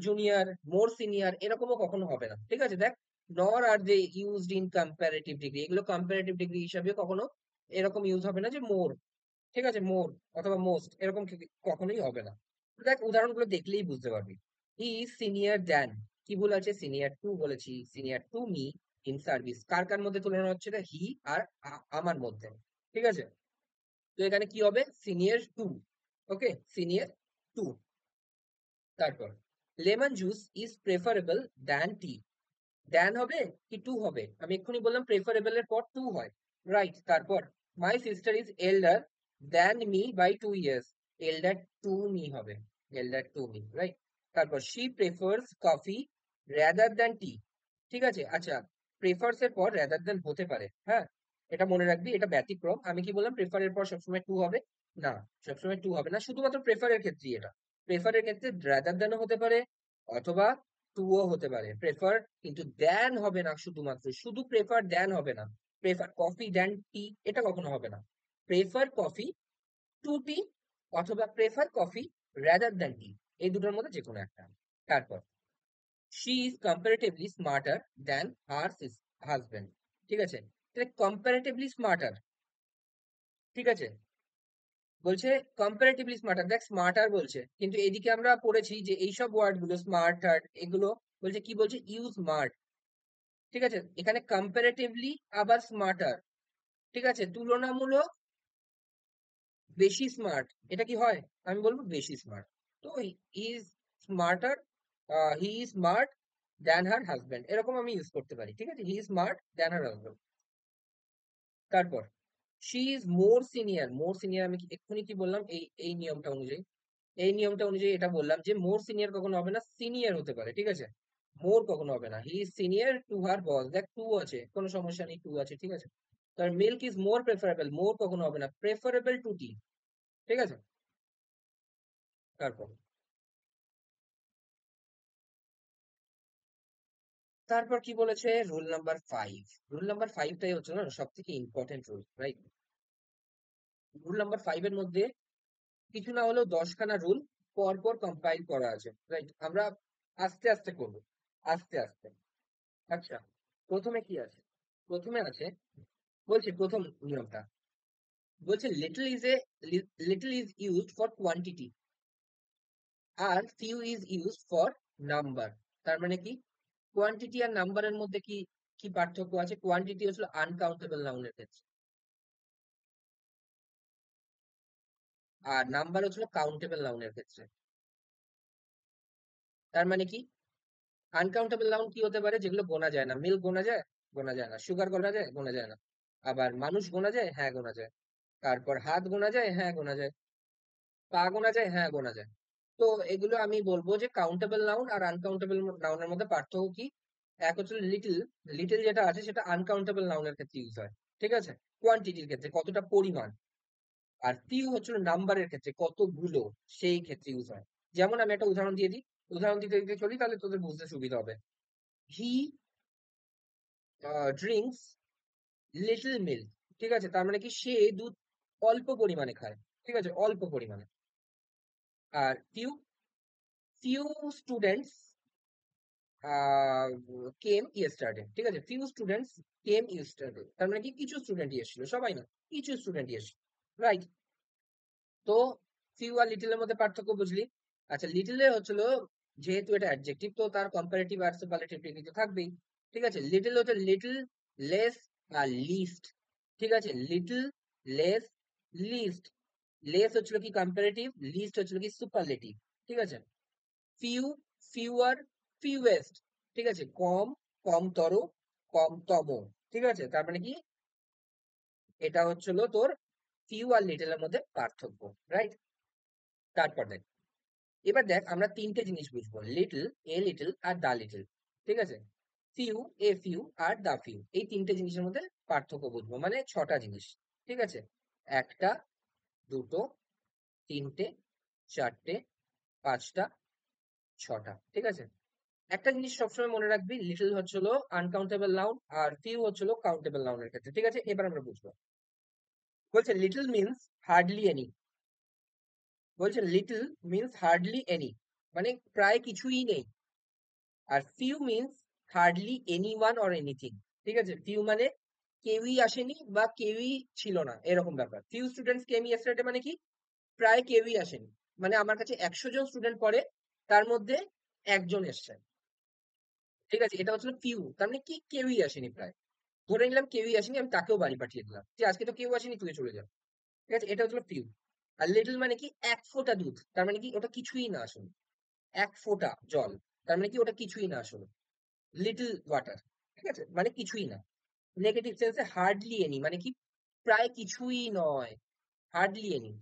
junior, more senior এরকমও কখনো হবে না। ঠিক আছে, দেখ, nor are they used in comparative degree, এগুলো কম্পারেটিভ ডিগ্রি হিসাবে কখনো এরকম ইউজ হবে না যে মোর, ঠিক আছে, মোর অথবা মোস্ট এরকম কখনোই হবে না। দেখ উদাহরণগুলো দেখলেই বুঝতে পারবি। হি ইজ সিনিয়র দ্যান, কি ভুল আছে, সিনিয়র টু বলেছি, senior to me in service, কার কার মধ্যে তুলনা হচ্ছে, এটা হি আর আমার মধ্যে। ঠিক আছে, তো এখানে কি হবে, senior to. Okay, senior to. তারপর lemon juice is preferable than tea, than হবে কি টু হবে, আমি এক্ষুনি বললাম প্রেফারেবল এর পর টু হয়, রাইট। তারপর my sister is elder than me by 2 years, elder to me হবে, এল্ডার টু মি, রাইট। তারপর she prefers coffee rather than tea, ঠিক আছে। আচ্ছা, প্রেফার্স এর পর রাদার দ্যান হতে পারে, হ্যাঁ, এটা মনে রাখবি, এটা ব্যতিক্রম। আমি কি বললাম, প্রেফার এর পর সবসময় টু হবে না, সবসময় টু হবে না, শুধুমাত্র প্রেফার এর ক্ষেত্রে এটা। প্রেফার এর ক্ষেত্রে রাদার দ্যানও হতে পারে অথবা টুও হতে পারে, প্রেফার কিন্তু দেন হবে না, শুধুমাত্র শুধু প্রেফার দেন হবে না, প্রেফার কফি দেন টি এটা কখনো হবে না, প্রেফার কফি টু টি অথবা প্রেফার কফি রাদার দ্যান টি, এই দুটোর মধ্যে যে কোনো একটা। তারপর she is comparatively smarter than her husband, ঠিক আছে, তাহলে কম্পারেটিভলি স্মার্টার, ঠিক আছে, বলছে কম্পারেটিভলি স্মার্টার, দেখ স্মার্টার বলছে, কিন্তু এদিকে আমরা পড়েছি যে এইসব ওয়ার্ড গুলো স্মার্টার এগুলো বলছে কি, বলছে ইউজ স্মার্ট, ঠিক আছে, এখানে কম্পারেটিভলি আবার স্মার্টার, ঠিক আছে, তুলনামূলক বেশি স্মার্ট, এটা কি হয়, আমি বলবো বেশি স্মার্ট। তো is smarter, he is smart than her husband, এরকম আমি ইউজ করতে পারি, ঠিক আছে, he is smart than her husband. তারপর she is more senior, more senior আমি এক্ষুনি কি বললাম, এই নিয়মটা অনুযায়ী, এই নিয়মটা অনুযায়ী এটা বললাম যে মোর সিনিয়র কখনো হবে না, সিনিয়র হতে পারে, ঠিক আছে, মোর কখনো হবে না। He is senior to her boss, দেখ টু আছে, কোনো সমস্যা নেই, টু আছে, ঠিক আছে। তার মিল্ক ইজ মোর প্রেফারেবল, মোর কখনো হবে না, প্রেফারেবল টু টি, ঠিক আছে। তারপর তারপর কি বলেছে, রুল নাম্বার 5, রুল নাম্বার 5টাই হচ্ছে না সব থেকে important rule, right. Rule number 5 এর মধ্যে কিছু না হলেও 10খানা রুল পর পর কম্পাইল করা আছে, রাইট, আমরা আস্তে আস্তে করবো, আস্তে আস্তে। আচ্ছা, প্রথমে কি আছে, প্রথমে আছে, বলছে প্রথম নিয়মটা, বলছে little is used for quantity আর few is used for number. তার মানে কি, কোয়ান্টিটি আর নাম্বারের মধ্যে কি কি পার্থক্য আছে, কোয়ান্টিটি হচ্ছে আনকাউন্টেবল নাউনের ক্ষেত্রে আর নাম্বার হচ্ছে কাউন্টেবল নাউনের ক্ষেত্রে। তার মানে কি, আনকাউন্টেবল নাউন কি হতে পারে, যেগুলো গোনা যায় না, মিল্ক গোনা যায়, গোনা যায় না, সুগার গোনা যায়, গোনা যায় না, আবার মানুষ গোনা যায়, হ্যাঁ গোনা যায়, তারপর হাত গোনা যায়, হ্যাঁ গোনা যায়, পা গোনা যায়, হ্যাঁ গোনা যায়। তো এগুলো আমি বলবো যে কাউন্টেবল নাউন আর আনকাউন্টেবল নাউনের মধ্যে পার্থক্য কি, এক হচ্ছে লিটল, লিটল যেটা আছে সেটা আনকাউন্টেবল নাউনের ক্ষেত্রে ইউজ হয়, ঠিক আছে, কোয়ান্টিটির ক্ষেত্রে কতটা পরিমাণ, আর ফিউ হচ্ছে নাম্বারের ক্ষেত্রে কতগুলো, সেই ক্ষেত্রে ইউজ হয়। যেমন আমি একটা উদাহরণ দিয়ে দিই, উদাহরণ দিতে দিতে চলি তাহলে তোদের বুঝতে সুবিধা হবে। হি ড্রিঙ্কস লিটল মিল্ক, ঠিক আছে, তার মানে কি সে দুধ অল্প পরিমাণে খায়, ঠিক আছে, অল্প পরিমাণে। আর ফিউ, ফিউ স্টুডেন্টস কেম ইয়েস্টারডে, ঠিক আছে, ফিউ স্টুডেন্টস কেম ইয়েস্টারডে, তার মানে কি কিছু স্টুডেন্টই এসেছিল, সবাই না, কিছু স্টুডেন্টই এসেছিল, রাইট। তো ফিউ আর লিটলের মধ্যে পার্থক্য বুঝলি। আচ্ছা, লিটলে হচ্ছিল, যেহেতু এটা অ্যাডজেক্টিভ তো তার কম্পারেটিভ আর সুপারলেটিভ ডিগ্রি তো থাকবেই, ঠিক আছে। লিটল হচ্ছে লিটল, লেস আর লিস্ট, ঠিক আছে, লিটল, লেস, লিস্ট, লেস হচ্ছিল কি কম্পারেটিভ, লিস্ট হচ্ছিল কি সুপারলেটিভ, ঠিক আছে। ফিউ, ফিউয়ার, ফিউয়েস্ট, ঠিক আছে, কম, কমতর, কমতম, ঠিক আছে, তার মানে কি, এটা হচ্ছিল তোর ফিউ আর লিটলের মধ্যে পার্থক্য, রাইট। তারপর দেখ, এবার দেখ আমরা তিনটে জিনিস বুঝবো, লিটল, এ লিটল আর দা লিটল, ঠিক আছে, ফিউ, এ ফিউ আর দা ফিউ, এই তিনটে জিনিসের মধ্যে পার্থক্য বুঝবো, মানে ছটা জিনিস, ঠিক আছে, একটা, দুটো, তিনটে, চারটে, পাঁচটা, ছটা, ঠিক আছে। একটা জিনিস সবসময় মনে রাখবি, লিটল হচ্ছিল আনকাউন্টেবল নাউন আর ফিউ হচ্ছিল কাউন্টেবল নাউনের ক্ষেত্রে, ঠিক আছে, এবার আমরা বুঝবো। বলছে লিটল মিন্স হার্ডলি এনি। বলছে লিটল মিন্স হার্ডলি এনি, মানে প্রায় কিছুই নেই। আর few means hardly any one or anything. ঠিক আছে, ফিউ মানে কেউই আসেনি বা কেউই ছিল না, এরকম ব্যাপার। ফিউ স্টুডেন্টস কেম ইয়েস্টারডে মানে কি, প্রায় কেউই আসেনি। মানে আমার কাছে 100 জন স্টুডেন্ট পড়ে, তার মধ্যে একজন এসছে। ঠিক আছে, এটা হচ্ছিল ফিউ, তার মানে কি কেউই আসেনি প্রায়। ধরে নিলাম কেউই আসেনি, আমি তাকেও বাড়ি পাঠিয়ে দিলাম যে আজকে তো কেউ আসেনি, তুই চলে যা। ঠিক আছে, এটা হচ্ছিল ফিউ। আর লিটল মানে কি এক ফোঁটা দুধ, তার মানে কি ওটা কিছুই না আসলে। এক ফোঁটা জল, তার মানে কি ওটা কিছুই না আসলে। লিটল ওয়াটার, ঠিক আছে, মানে কিছুই না। নেগেটিভ সেন্সে হার্ডলি এনি মানে কি প্রায় কিছুই নয়, হার্ডলি এনি।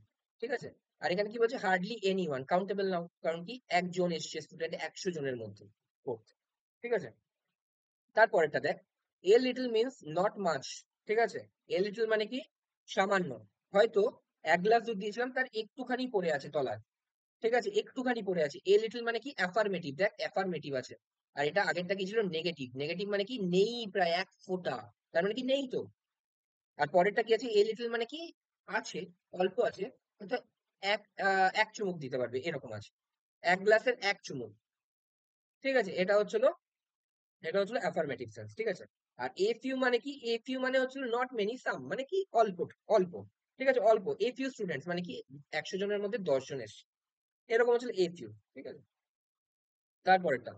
ঠিক আছে, আর এখানে কি বলছে হার্ডলি এনি ওয়ান, কাউন্টেবল নাও, কারণ কি একজন এসছে স্টুডেন্ট 100 জনের মধ্যে পড়তে। ঠিক আছে, তারপরেরটা দেখ, a little means not much. ঠিক আছে, এ লিটল মানে কি সামান্য। হয়তো 1 গ্লাস দুধ দিয়েছিলাম, তার একটুখানি পড়ে আছে তলায়। ঠিক আছে, একটুখানি পড়ে আছে। এ লিটল মানে কি অ্যাফার্মেটিভ, দেখ অ্যাফার্মেটিভ আছে। আর এটা আগেরটা কি ছিল, নেগেটিভ। নেগেটিভ মানে কি নেই, প্রায় এক ফোঁটা, তার মানে কি নেই তো। আর পরেরটা কি আছে, এ লিটল মানে কি আছে, অল্প আছে, কিন্তু এক চুমুক দিতে পারবে এরকম আছে। 1 গ্লাসের এক চুমুক। ঠিক আছে, এটা হচ্ছিল অ্যাফার্মেটিভ সেন্স। ঠিক আছে, আর এ ফিউ মানে কি, এ ফিউ মানে হচ্ছিল নট মেনি, সাম মানে কি অল্প, অল্প। ঠিক আছে, অল্প। এ ফিউ স্টুডেন্টস মানে কি 100 জনের মধ্যে 10 জন এসছে, এরকম হচ্ছিল এ ফিউ। ঠিক আছে, তারপরেরটা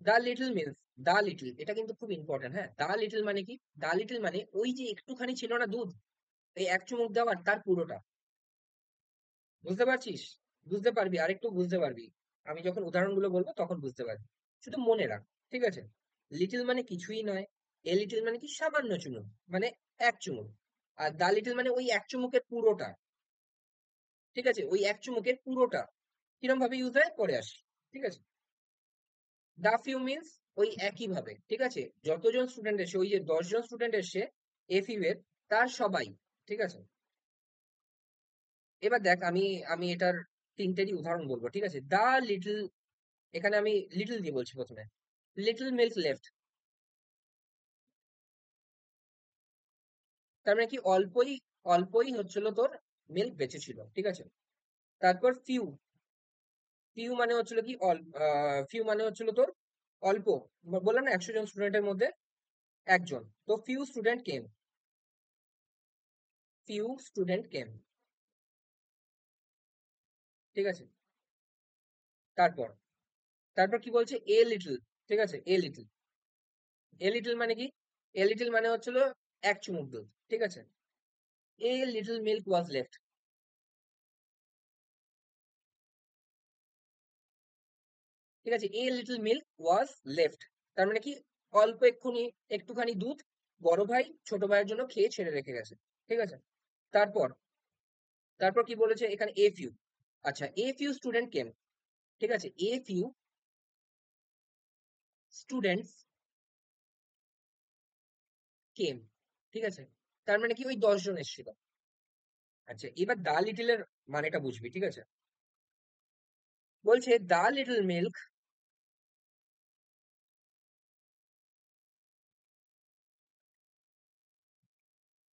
দা লিটল মিন্স, দা লিটল এটা কিন্তু খুব ইম্পর্টেন্ট। হ্যাঁ, দা লিটল মানে কি, দা লিটল মানে ওই যে একটুখানি ছিল না দুধ, এই এক চুমুক দেওয়ার তার পুরোটা। বুঝতে পারছিস? বুঝতে পারবি, আরেকটু বুঝতে পারবি। আমি যখন উদাহরণগুলো বলবো তখন বুঝতে পারবি। শুধু মনে রাখ। ঠিক আছে, লিটল মানে কিছুই নয়। এ লিটল মানে কি সামান্য চুমুক, মানে এক চুমুক। আর দা লিটল মানে ওই এক চুমুকের পুরোটা। ঠিক আছে, ওই এক চুমুকের পুরোটা কিরম ভাবে ইউজ হয় পরে আসি। ঠিক আছে, দা ফিউ মিন্স ওই একই ভাবে। ঠিক আছে, যতজন স্টুডেন্ট এসে, ওই যে 10 জন স্টুডেন্ট এসে এ ফিউ এর, তার সবাই। ঠিক আছে, এবার দেখ, আমি আমি এটার তিনটেরই উদাহরণ বলবো। ঠিক আছে, দা লিটল, এখানে আমি লিটল দিয়ে বলছি প্রথমে। লিটল মিল্ক লেফট, তার মানে কি অল্পই, অল্পই হচ্ছিল তোর মিল্ক বেঁচে ছিল। ঠিক আছে, তারপর ফিউ, ফিউ মানে হচ্ছিল কি ফিউ মানে হচ্ছিল তোর অল্প। বললাম না 100 জন স্টুডেন্টের মধ্যে একজন, তো ফিউ স্টুডেন্ট কেম, ফিউ স্টুডেন্ট কেম। ঠিক আছে, তারপর তারপর কি বলছে, এ লিটল। ঠিক আছে, এ লিটল, এ লিটল মানে কি, এ লিটল মানে হচ্ছিল এক চুমুক দুধ। ঠিক আছে, a little milk was left. ঠিক আছে, a little milk was left, তার মানে কি অল্প এক্ষুনি, একটুখানি দুধ বড় ভাই ছোট ভাইয়ের জন্য খেয়ে ছেড়ে রেখে গেছে। ঠিক আছে, তারপর তারপর কি বলেছে এখানে, এ ফিউ। আচ্ছা, এ ফিউ স্টুডেন্ট কেম। ঠিক আছে, এ ফিউ স্টুডেন্টস কেম। ঠিক আছে, তার মানে কি ওই 10 জন এসেছিল। আচ্ছা, এবার দা লিটলের মানেটা বুঝবি। ঠিক আছে, বলছে the little milk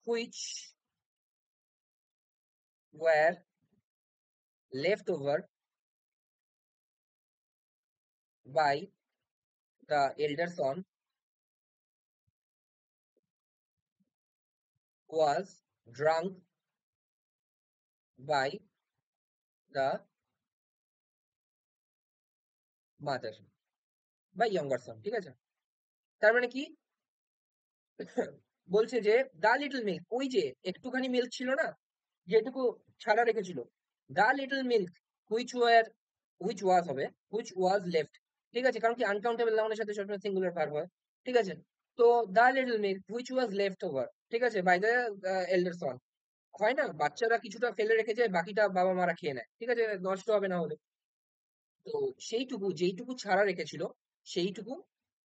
which were left over by the elder son was drunk by the mother বা ইয়ঙ্গার সন। ঠিক আছে, তার মানে কি বলছে যে দা লিটল মিল্ক, ওই যে একটুখানি মিল্ক ছিল না, যেটুকু ছাড়া রেখেছিল, the little milk which were, which was হবে, হুইচ ওয়াজ লেফট। ঠিক আছে, কারণ কি আনকাউন্টেবল নাউনের সাথে সবসময় সিঙ্গুলার ভার্ব হয়। ঠিক আছে, তো the little milk which was left over, ঠিক আছে, বাই দ্য এল্ডার সন। হয় না, বাচ্চারা কিছুটা ফেলে রেখে যায়, বাকিটা বাবা মারা খেয়ে নেয়। ঠিক আছে, নষ্ট হবে না হলে। তো সেইটুকু যেইটুকু ছাড়া রেখেছিল, সেইটুকু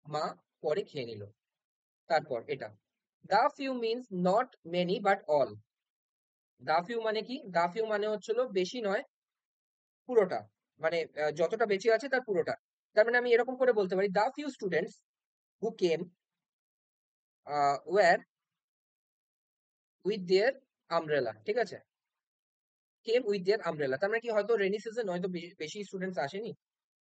মা পরে খেয়ে নিল। তারপর এটা, the few means not many but all. The few মানে কি, দা ফিউ মানে হচ্ছিল বেশি নয়, পুরোটা, মানে যতটা বেঁচে আছে তার পুরোটা। তার মানে আমি এরকম করে বলতে পারি, the few students who came were with their umbrella, ঠিক আছে, কেম উইথ দেয়ার আমব্রেলা, তার মানে কি হয়তো রেনি সিজন, হয়তো বেশি স্টুডেন্টস আসেনি,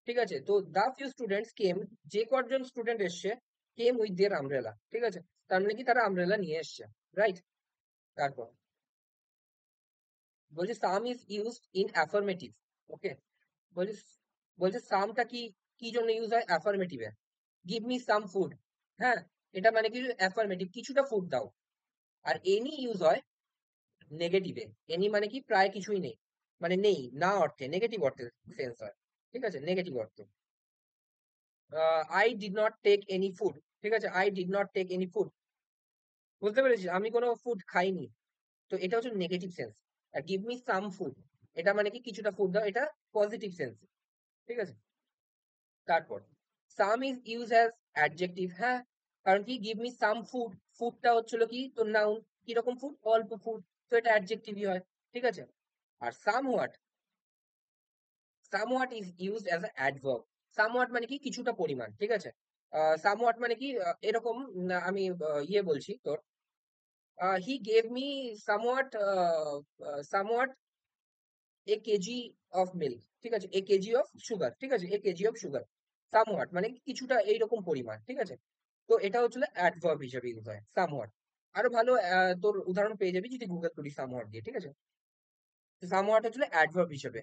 ঠিক আছে, তো দা ফিউ স্টুডেন্টস কেম, যে কজন স্টুডেন্ট এসছে, কেম উইথ দেয়ার আমব্রেলা, ঠিক আছে, তার মানে কি তারা আমব্রেলা নিয়ে এসছে, রাইট। তারপর বলছে some is used in affirmative, okay, বলছে বলছে সামটা কি কি জন্য ইউজ হয় অ্যাফার্মেটিভে, গিভ মি সাম ফুড, হ্যাঁ, এটা মানে কি অ্যাফার্মেটিভ, কিছুটা ফুড দাও। আর এনি ইউজ হয় নেগেটিভে, এনি মানে কি প্রায় কিছুই নেই, মানে নেই না অর্থে, নেগেটিভ অর্থে সেন্স হয়, ঠিক আছে, নেগেটিভ অর্থে। I did not take any food, ঠিক আছে, I did not take any food, বুঝতে পেরেছিস, আমি কোনো ফুড খাইনি, তো এটা হচ্ছে নেগেটিভ সেন্স। আর গিভ মি সাম ফুড, এটা মানে কি কিছুটা ফুড দাও, এটা পজিটিভ সেন্স, ঠিক আছে। তারপর সাম ইজ ইউজ অ্যাজ অ্যাডজেক্টিভ, হ্যাঁ, কারণ কি গিভ মি সাম ফুড, ফুডটা হচ্ছিল কি তোর নাউন, কিরকম ফুড, অল্প ফুড, তো এটা অ্যাডজেক্টিভই হয়, ঠিক আছে। আর somewhat is used as a adverb, somewhat মানে কি কিছুটা পরিমাণ, ঠিক আছে, সামওয়াট মানে কি এরকম, আমি ইয়ে বলছি তোর, he gave me somewhat, somewhat A KG of milk, ঠিক আছে, এ কেজি অফ সুগার, ঠিক আছে, এ কেজি অফ সুগার, সামওয়াট মানে কিছুটা এইরকম পরিমাণ, ঠিক আছে, তো এটা হচ্ছিল অ্যাডভার্ব হিসেবে ইউজ হয় সামওয়াট। আরো ভালো তোর উদাহরণ পেয়ে যাবি যদি গুগল করিস সামওয়াট দিয়ে, ঠিক আছে, সামওয়াট হচ্ছিল অ্যাডভার্ব হিসেবে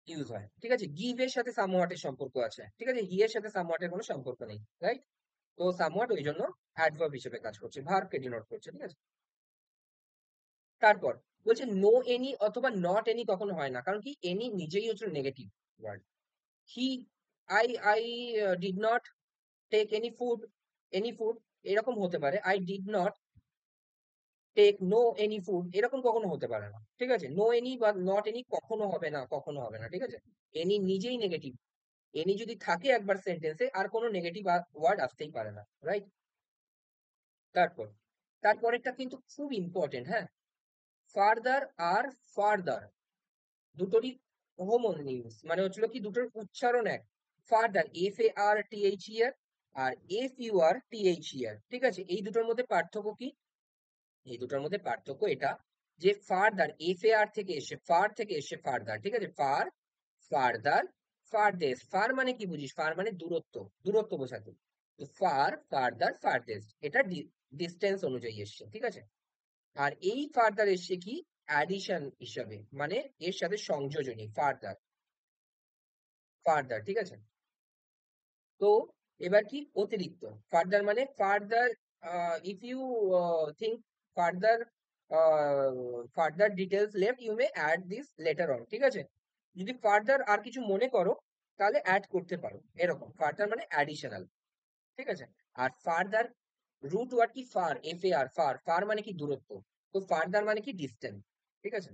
ইউজ হয়, ঠিক আছে, গিভ এর সাথে সামওয়াট এর সম্পর্ক আছে, ঠিক আছে, হি এর সাথে সামওয়াট এর কোনো সম্পর্ক নেই, রাইট, তো সামওয়াট ওই জন্য অ্যাডভার্ব হিসেবে কাজ করছে, ভার্বকে ডিনোট করছে, ঠিক আছে। তারপর বলছে নো এনি অথবা নট এনি কখনো হয় না, কারণ কি এনি নিজেই হচ্ছে negative word, he I did not take any food এরকম হতে পারে, I did not take no any food এরকম কখনো হতে পারে না, ঠিক আছে, নো এনি বা নট এনি কখনো হবে না, কখনো হবে না, ঠিক আছে, এনি নিজেই নেগেটিভ, এনি যদি থাকে একবার সেন্টেন্সে আর কোনো নেগেটিভ ওয়ার্ড আসতেই পারে না, রাইট। তারপর তারপরেরটা কিন্তু খুব ইম্পর্টেন্ট, হ্যাঁ, ফার্দার আর ফার্দার দুটোরই হোমোনিমস, মানে হচ্ছিল কি দুটোর উচ্চারণ এক, farther F A R T H E R, আর F U R T H E R, ঠিক আছে, এই দুটোর মধ্যে পার্থক্য কি, এই দুটোর মধ্যে পার্থক্য এটা যে ফার্দার এফ এ আর থেকে এসে, ফার থেকে এসে ফার্দার, ঠিক আছে, ফার, ফার্দার, ফারদেস্ট, ফার মানে কি বুঝিস, ফার মানে দূরত্ব, দূরত্ব বোঝাতে, তো ফার, ফার্দার, ফারদেস্ট, এটা ডিস্টেন্স অনুযায়ী এসছে, ঠিক আছে। আর এই ফার্দার এসছে কি অ্যাডিশন হিসাবে, মানে এর সাথে সংযোজনী, ফার্দার, ফার্দার, ঠিক আছে। তো এবার কি অতিরিক্ত, ফার্দার মানে further, if you think further, further details left you may add this letter on, ঠিক আছে, যদি ফার্দার আর কিছু মনে করো তাহলে অ্যাড করতে পারো, এরকম ফার্দার মানে অ্যাডিশনাল, ঠিক আছে। আর ফার্দার রুট ওয়ার্ড কি far, F A R, far, far মানে কি দূরত্ব, তো ফার্দার মানে কি ডিস্টেন্স, ঠিক আছে।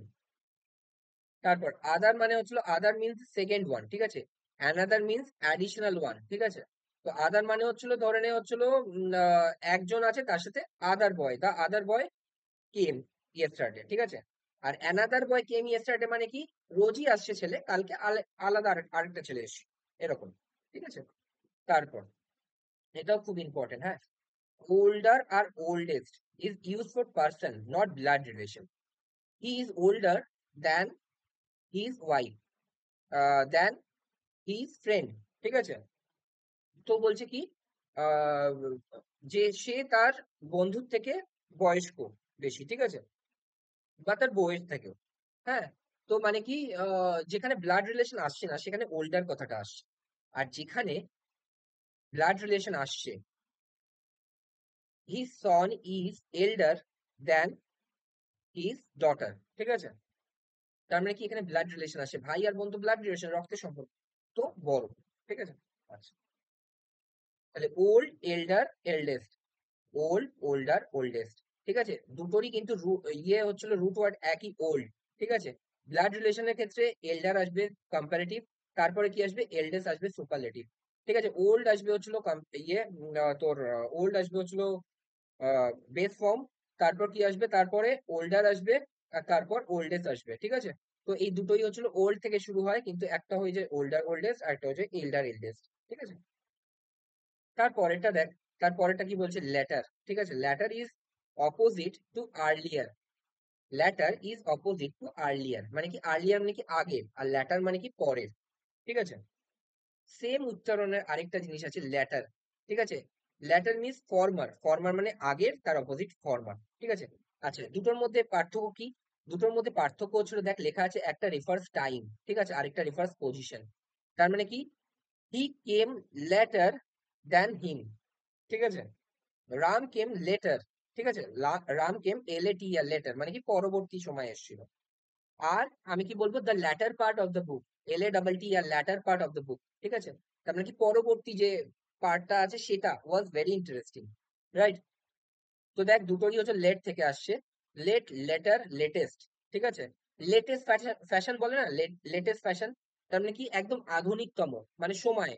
তারপর আদার মানে হচ্ছিল, আদার মিনস সেকেন্ড ওয়ান, ঠিক আছে, অ্যানাদার মিনস অ্যাডিশনাল ওয়ান, ঠিক আছে, তো আদার মানে হচ্ছিল ধরে নে হচ্ছিল একজন আছে তার সাথে আদার বয়, দা আদার বয় কেম ইয়েস্টারডে, ঠিক আছে। আর অ্যানাদার বয় কেম ইয়েস্টারডে মানে কি রোজই আসছে ছেলে, কালকে আলাদা আরেকটা ছেলে এসছে, এরকম, ঠিক আছে। তারপর এটাও খুব ইম্পর্টেন্ট, হ্যাঁ, older R oldest is used for person not blood relation, he is older than his wife, than his friend, ঠিক আছে, তো বলছে কি আহ, যে সে তার বন্ধুর থেকে বয়স্ক বেশি, ঠিক আছে, বা তার বয়স থেকেও, হ্যাঁ, তো মানে কি যেখানে ব্লাড রিলেশন আসছে না সেখানে ওল্ডার কথাটা আসছে, আর যেখানে ব্লাড রিলেশন আসছে, his son is elder than his daughter, ঠিক আছে, তার মানে কি এখানে ব্লাড রিলেশন আসে, ভাই আর বোন তো ব্লাড রিলেশন, রক্তের সম্পর্ক, তো বড়, ঠিক আছে। আচ্ছা, তাহলে old, এল্ডার, eldest, old, older, oldest, ঠিক আছে, দুটোরই কিন্তু ইয়ে হচ্ছিল রুট ওয়ার্ড একই, ওল্ড, ঠিক আছে। ব্লাড রিলেশনের ক্ষেত্রে এল্ডার আসবে কম্পারেটিভ, তারপরে কি আসবে এল্ডেস্ট আসবে সুপারলেটিভ, ঠিক আছে, ওল্ড আসবে হচ্ছিল ইয়ে তোর ওল্ড আসবে হচ্ছিল বেস ফর্ম, তারপর কি আসবে তারপরে ওল্ডার আসবে, আর তারপর ওল্ডেস্ট আসবে, ঠিক আছে। তো এই দুটোই হচ্ছিল ওল্ড থেকে শুরু হয়, কিন্তু একটা হয়ে যায় ওল্ডার ওল্ডেস্ট আর একটা হয়ে যায় এল্ডার এল্ডেস্ট, ঠিক আছে। তারপরেরটা দেখ, তারপরেরটা কি বলছে ল্যাটার, ঠিক আছে, later is opposite to earlier, later is opposite to earlier, মানে কি আর্লিয়ার মানে কি আগের, আর ল্যাটার মানে কি পরের। ঠিক আছে, সেম উচ্চারণের আরেকটা জিনিস আছে ল্যাটার। ঠিক আছে, ল্যাটার মিন্স ফরমার, ফরমার মানে আগের, তার অপোজিট ফরমার। ঠিক আছে, আচ্ছা দুটোর মধ্যে পার্থক্য কি? দুটোর মধ্যে পার্থক্য হচ্ছিল, দেখ লেখা আছে একটা রিফার্স টাইম, ঠিক আছে, আরেকটা রিফার্স পজিশন। তার মানে কি হি কেম লেটার দ্যান হিম, ঠিক আছে, রাম কেম লেটার, ঠিক আছে, রাম কেম এলএটিআর লেটার মানে কি পরবর্তী সময় এসেছিল। আর আমি কি বলবো, the later part of the book, LATT আর later part of the book, ঠিক আছে, তার মানে কি পরবর্তী যে পার্টটা আছে সেটা ওয়াজ ভেরি ইন্টারেস্টিং, রাইট। তো দেখ দুটোই হচ্ছে লেট থেকে আসছে, লেট, লেটার, লেটেস্ট, ঠিক আছে। লেটেস্ট ফ্যাশন, ফ্যাশন বলে না, লেটেস্ট ফ্যাশন, তার মানে কি একদম আধুনিকতম, মানে সময়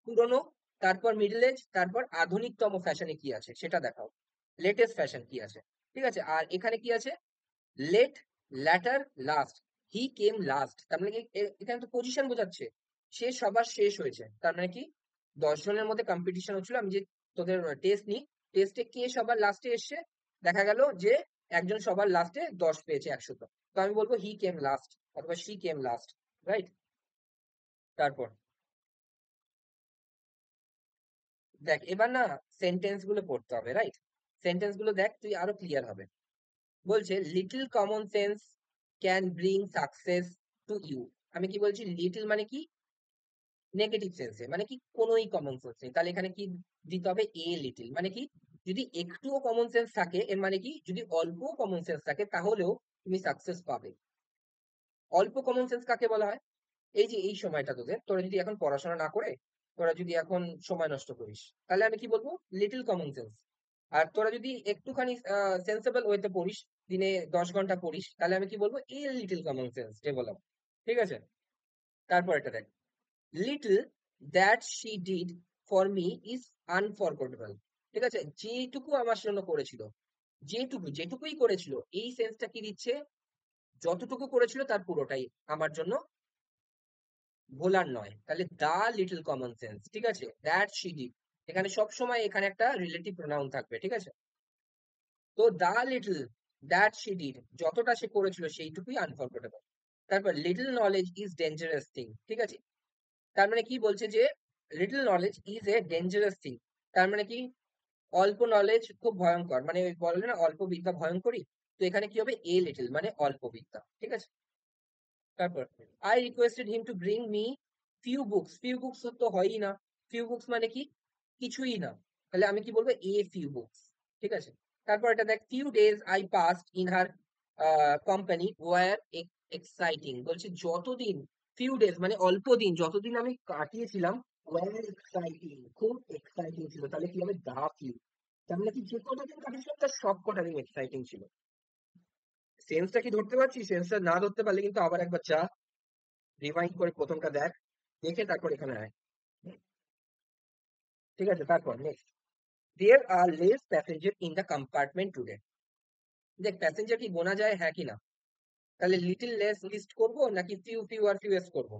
পুরনো, তারপর মিডল এজ, তারপর আধুনিকতম ফ্যাশনে কি আছে সেটা দেখাও, লেটেস্ট ফ্যাশন কি আছে। ঠিক আছে, আর এখানে কি আছে, লেট, ল্যাটার, লাস্ট, হি কেম লাস্ট, তার মানে কি এখানে তো পজিশন বোঝাচ্ছে, সে সবার শেষ হয়েছে, তার মানে কি 10 জনের মধ্যে কম্পিটিশন হচ্ছিল, আমি যে তোদের টেস্ট নিই, টেস্টে কে সবার লাস্টে এসছে, দেখা গেল যে একজন সবার লাস্টে 10 পেয়েছে 100, তো আমি বলবো হি কেম লাস্ট অথবা শি কেম লাস্ট, রাইট। তারপর দেখ এবার না সেন্টেন্স গুলো পড়তে হবে, রাইট। সেন্টেন্স গুলো দেখ তুই আরো ক্লিয়ার হবে। বলছে little common sense can bring success to you. আমি কি বলছি, লিটল মানে কি নেগেটিভ সেন্সে, মানে কি কোনোই কমন সেন্স নেই, তাহলে এখানে কি দিতে হবে, এ লিটল মানে কি যদি একটুও কমন সেন্স থাকে, এর মানে কি যদি অল্প কমন সেন্স থাকে তাহলেও তুমি সাকসেস পাবে। অল্প কমন সেন্স কাকে বলা হয়, এই যে এই সময়টা তোদের, তোরা যদি এখন পড়াশোনা না করে তোরা যদি এখন সময় নষ্ট করিস, তাহলে আমি কি বলবো, লিটল কমন সেন্স। আর তোরা যদি একটুখানি সেন্সেবল ওয়েতে পড়িস, দিনে 10 ঘন্টা পড়িস, তাহলে আমি কি বলবো, a little common sense develop. ঠিক আছে, তারপর এটা দেখ, little that she did for me is unforgettable. ঠিক আছে, যেটুকু আমার জন্য করেছিল, যেটুকু যেটুকুই করেছিল, এই সেন্সটা কি দিচ্ছে, যতটুকু করেছিল তার পুরোটাই আমার জন্য ভোলার নয়, তাহলে দা লিটল কমন সেন্স, ঠিক আছে, দ্যাট শি ডিড, এখানে সব সময় এখানে একটা রিলেটিভ প্রোনাউন থাকবে, ঠিক আছে। তো the little that she did, যতটা সে করেছিল সেইটুকুই আনফরগেটেবল। তারপর little knowledge is dangerous thing, ঠিক আছে, তার মানে কি বলছে যে little knowledge is a dangerous thing, তার মানে কি অল্প নলেজ খুব ভয়ঙ্কর, মানে ওই বলে না অল্প বিদ্যা ভয়ঙ্করী, তো এখানে কি হবে, এ লিটল মানে অল্প বিদ্যা, ঠিক আছে। তারপর I requested him to bring me few books, few books তো হয়ই না, ফিউ বুকস মানে কি কিছুই না, তাহলে আমি কি বলবো, এ ফিউ বুকস, ঠিক আছে। তারপর এটা দেখ, few days I passed in her company were exciting, বলছে যতদিন, ফিউ ডেজ মানে অল্প দিন, যতদিন আমি কাটিয়েছিলাম ওয়ার এক্সাইটিং, খুব এক্সাইটিং ছিল, তাহলে কি হবে, দা ফিউ, তার মানে কি যে কটা দিন কাটিয়েছিলাম তার সব কটা দিন এক্সাইটিং ছিল। সেন্সটা কি ধরতে পারছিস? সেন্সটা না ধরতে পারলে কিন্তু আবার একবার যা, রিভাইন্ড করে প্রথমটা দেখ, দেখে তারপর এখানে আয়। হুম, ঠিক আছে, তারপর next, there are less passenger in the compartment today. দেখ প্যাসেঞ্জার কি গোনা যায়, হ্যাঁ কি না, তাহলে লিটল লেস লিস্ট করব নাকি ফিউ ফিউ আর ফিউএস করব,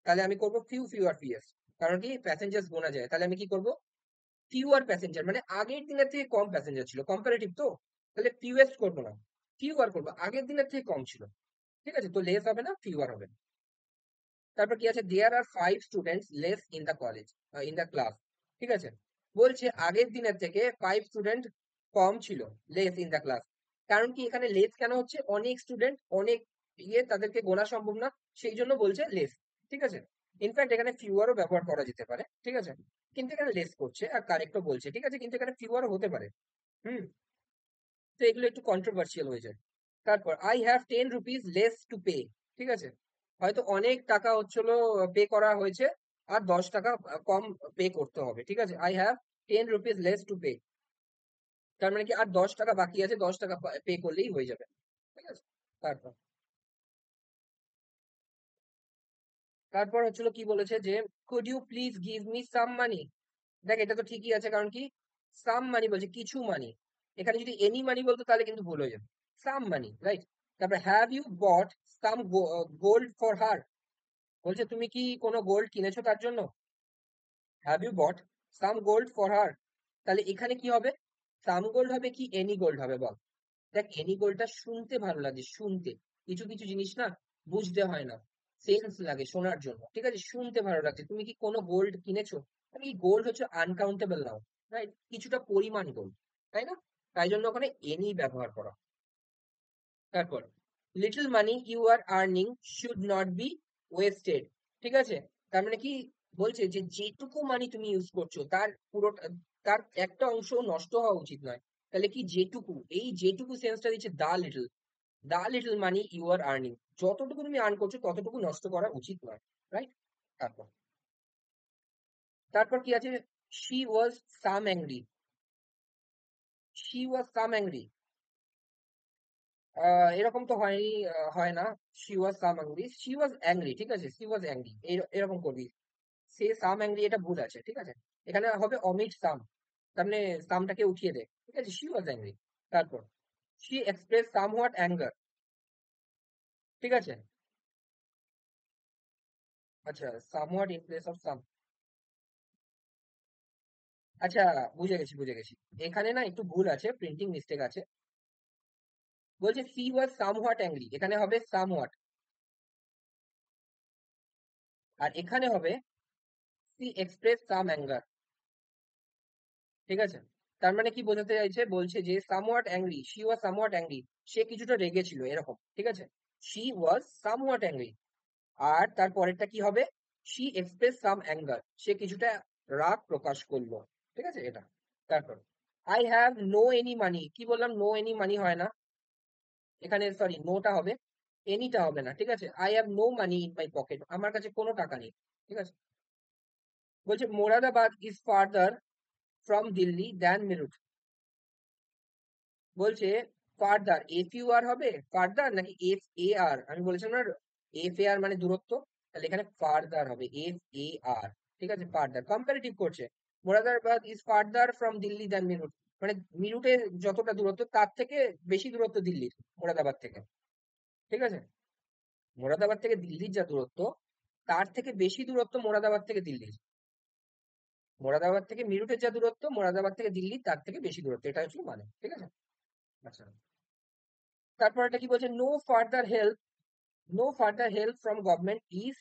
তাহলে আমি করব ফিউ ফিউ আর ফিউএস, কারণ কি প্যাসেঞ্জার্স গোনা যায়, তাহলে আমি কি করব, ফিউ আর প্যাসেঞ্জার মানে আগের দিনের থেকে কম প্যাসেঞ্জার ছিল, কম্পারেটিভ তো, তাহলে ফিউএস করবো না, ফিউ আর করবো, আগের দিনের থেকে কম ছিল, ঠিক আছে, তো লেস হবে না, ফিউ আর হবে। তারপর কি আছে, there are 5 students less in the college, in the class, ঠিক আছে, বলছে আগের দিনের থেকে 5 স্টুডেন্ট কম ছিল, লেস ইন দা ক্লাস, কারণ কি এখানে লেস কেন হচ্ছে, অনেক স্টুডেন্ট, অনেক তাদেরকে গোনা সম্ভব না, সেই জন্য বলছে লেস, ঠিক আছে। ইনফ্যাক্ট এখানে ফিউয়ারও ব্যবহার করা যেতে পারে, ঠিক আছে, কিন্তু এখানে লেস করছে আর কারেক্টও বলছে, ঠিক আছে, কিন্তু এখানে ফিউয়ারও হতে পারে। হুম, তো এগুলো একটু কন্ট্রোভার্সিয়াল হয়ে যায়। তারপর I have 10 rupees less to pay, ঠিক আছে, হয়তো অনেক টাকা হচ্ছিল পে করা হয়েছে, আর 10 টাকা কম পে করতে হবে, ঠিক আছে, I have 10 rupees less to pay, তার মানে কি আর 10 টাকা বাকি আছে, 10 টাকা পে করলেই হয়ে যাবে, ঠিক আছে। তারপর তারপর হচ্ছিল কি বলেছে যে could you please give me some money. দেখ এটা তো ঠিকই আছে, কারণ কি সাম মানি বলছে কিছু মানি, এখানে যদি এনি মানি বলতো তাহলে কিন্তু ভুল হয়ে যেত, সাম মানি, রাইট। তারপর have you bought some gold for her, বলছে তুমি কি কোনো গোল্ড কিনেছো তার জন্য, have you bought some gold for her, তাহলে এখানে কি হবে, সাম গোল্ড হবে কি এনি গোল্ড হবে বল, দেখ এনি গোল্ডটা শুনতে ভালো লাগে, শুনতে। কিছু কিছু জিনিস না বুঝতে হয় না, সেন্স লাগে শোনার জন্য, ঠিক আছে? শুনতে ভালো লাগছে। তুমি কি কোনো গোল্ড কিনেছো? মানে কি গোল্ড হচ্ছে আনকাউন্টেবল নাও, রাইট? কিছুটা পরিমাণ গোল্ড, তাই না? তাই জন্য ওখানে এনি ব্যবহার করা। তারপর little money you are earning should not be wasted, ঠিক আছে? তার মানে কি বলছে যে যেটুকু মানি তুমি ইউজ করছো তার পুরোটা, তার একটা অংশ নষ্ট হওয়া উচিত নয়। তাহলে কি যেটুকু, এই যেটুকু সেন্সটা দিচ্ছে the little money you are earning, যতটুকু তুমি আর্ন করছো ততটুকু নষ্ট করা উচিত নয়, রাইট? তারপর তারপর কি আছে? She was some angry, she was some angry. এরকম তো হয়নি, হয় না। She was some angry, she was angry, ঠিক আছে? শি ওয়াজ অ্যাংরি, এরকম করবি। সে সাম অ্যাংরি এটা ভুল আছে, ঠিক আছে? এখানে হবে অমিট সাম, তার মানে সামটাকে উঠিয়ে দে, ঠিক আছে? She was angry. তারপর she express somewhat anger, ঠিক আছে? আচ্ছা, somewhat in place of some. আচ্ছা, বুঝে গেছি বুঝে গেছি। এখানে না একটু ভুল আছে, প্রিন্টিং মিস্টেক আছে। বলছে C was some what angry, এখানে হবে সাম হোয়াট, আর এখানে হবে সি এক্সপ্রেস সাম অ্যাঙ্গার, ঠিক আছে? তার মানে কি বোঝাতে চাইছে? বলছে যে somewhat angry, she was somewhat angry, সে কিছুটা রেগে ছিল, এরকম, ঠিক আছে? She was somewhat angry. আর তার পরেরটা কি হবে? শি এক্সপ্রেস সাম অ্যাঙ্গার, সে কিছুটা রাগ প্রকাশ করলো, ঠিক আছে? এটা। তারপর I have no any money, কি বললাম? নো এনি মানি হয় না, এখানে সরি নোটা হবে, এনিটা হবে না, ঠিক আছে? I have no money in my pocket, আমার কাছে কোনো টাকা নেই, ঠিক আছে? বলছে Moradabad is farther from Delhi than Meerut. বলছে ফার্দার, এফ ইউ আর হবে ফার্দার নাকি এফ এ আর? আমি বলেছিলাম না, এফ এ আর মানে দূরত্ব, তাহলে এখানে ফার্দার হবে এফ এ আর, ঠিক আছে? ফার্দার কম্পারেটিভ করছে। Moradabad is farther from Delhi than Meerut, মানে মিরুটে যতটা দূরত্ব তার থেকে বেশি দূরত্ব দিল্লির, মোরাদাবাদ থেকে, ঠিক আছে? মোরাদাবাদ থেকে দিল্লির যা দূরত্ব, তার থেকে বেশি দূরত্ব মোরাদাবাদ থেকে দিল্লির। মোরাদাবাদ থেকে মিরুটের যা দূরত্ব, মোরাদাবাদ থেকে দিল্লি তার থেকে বেশি দূরত্ব, এটা হচ্ছে মানে, ঠিক আছে? আচ্ছা, তারপর এটা কি বলছে? No further help from government is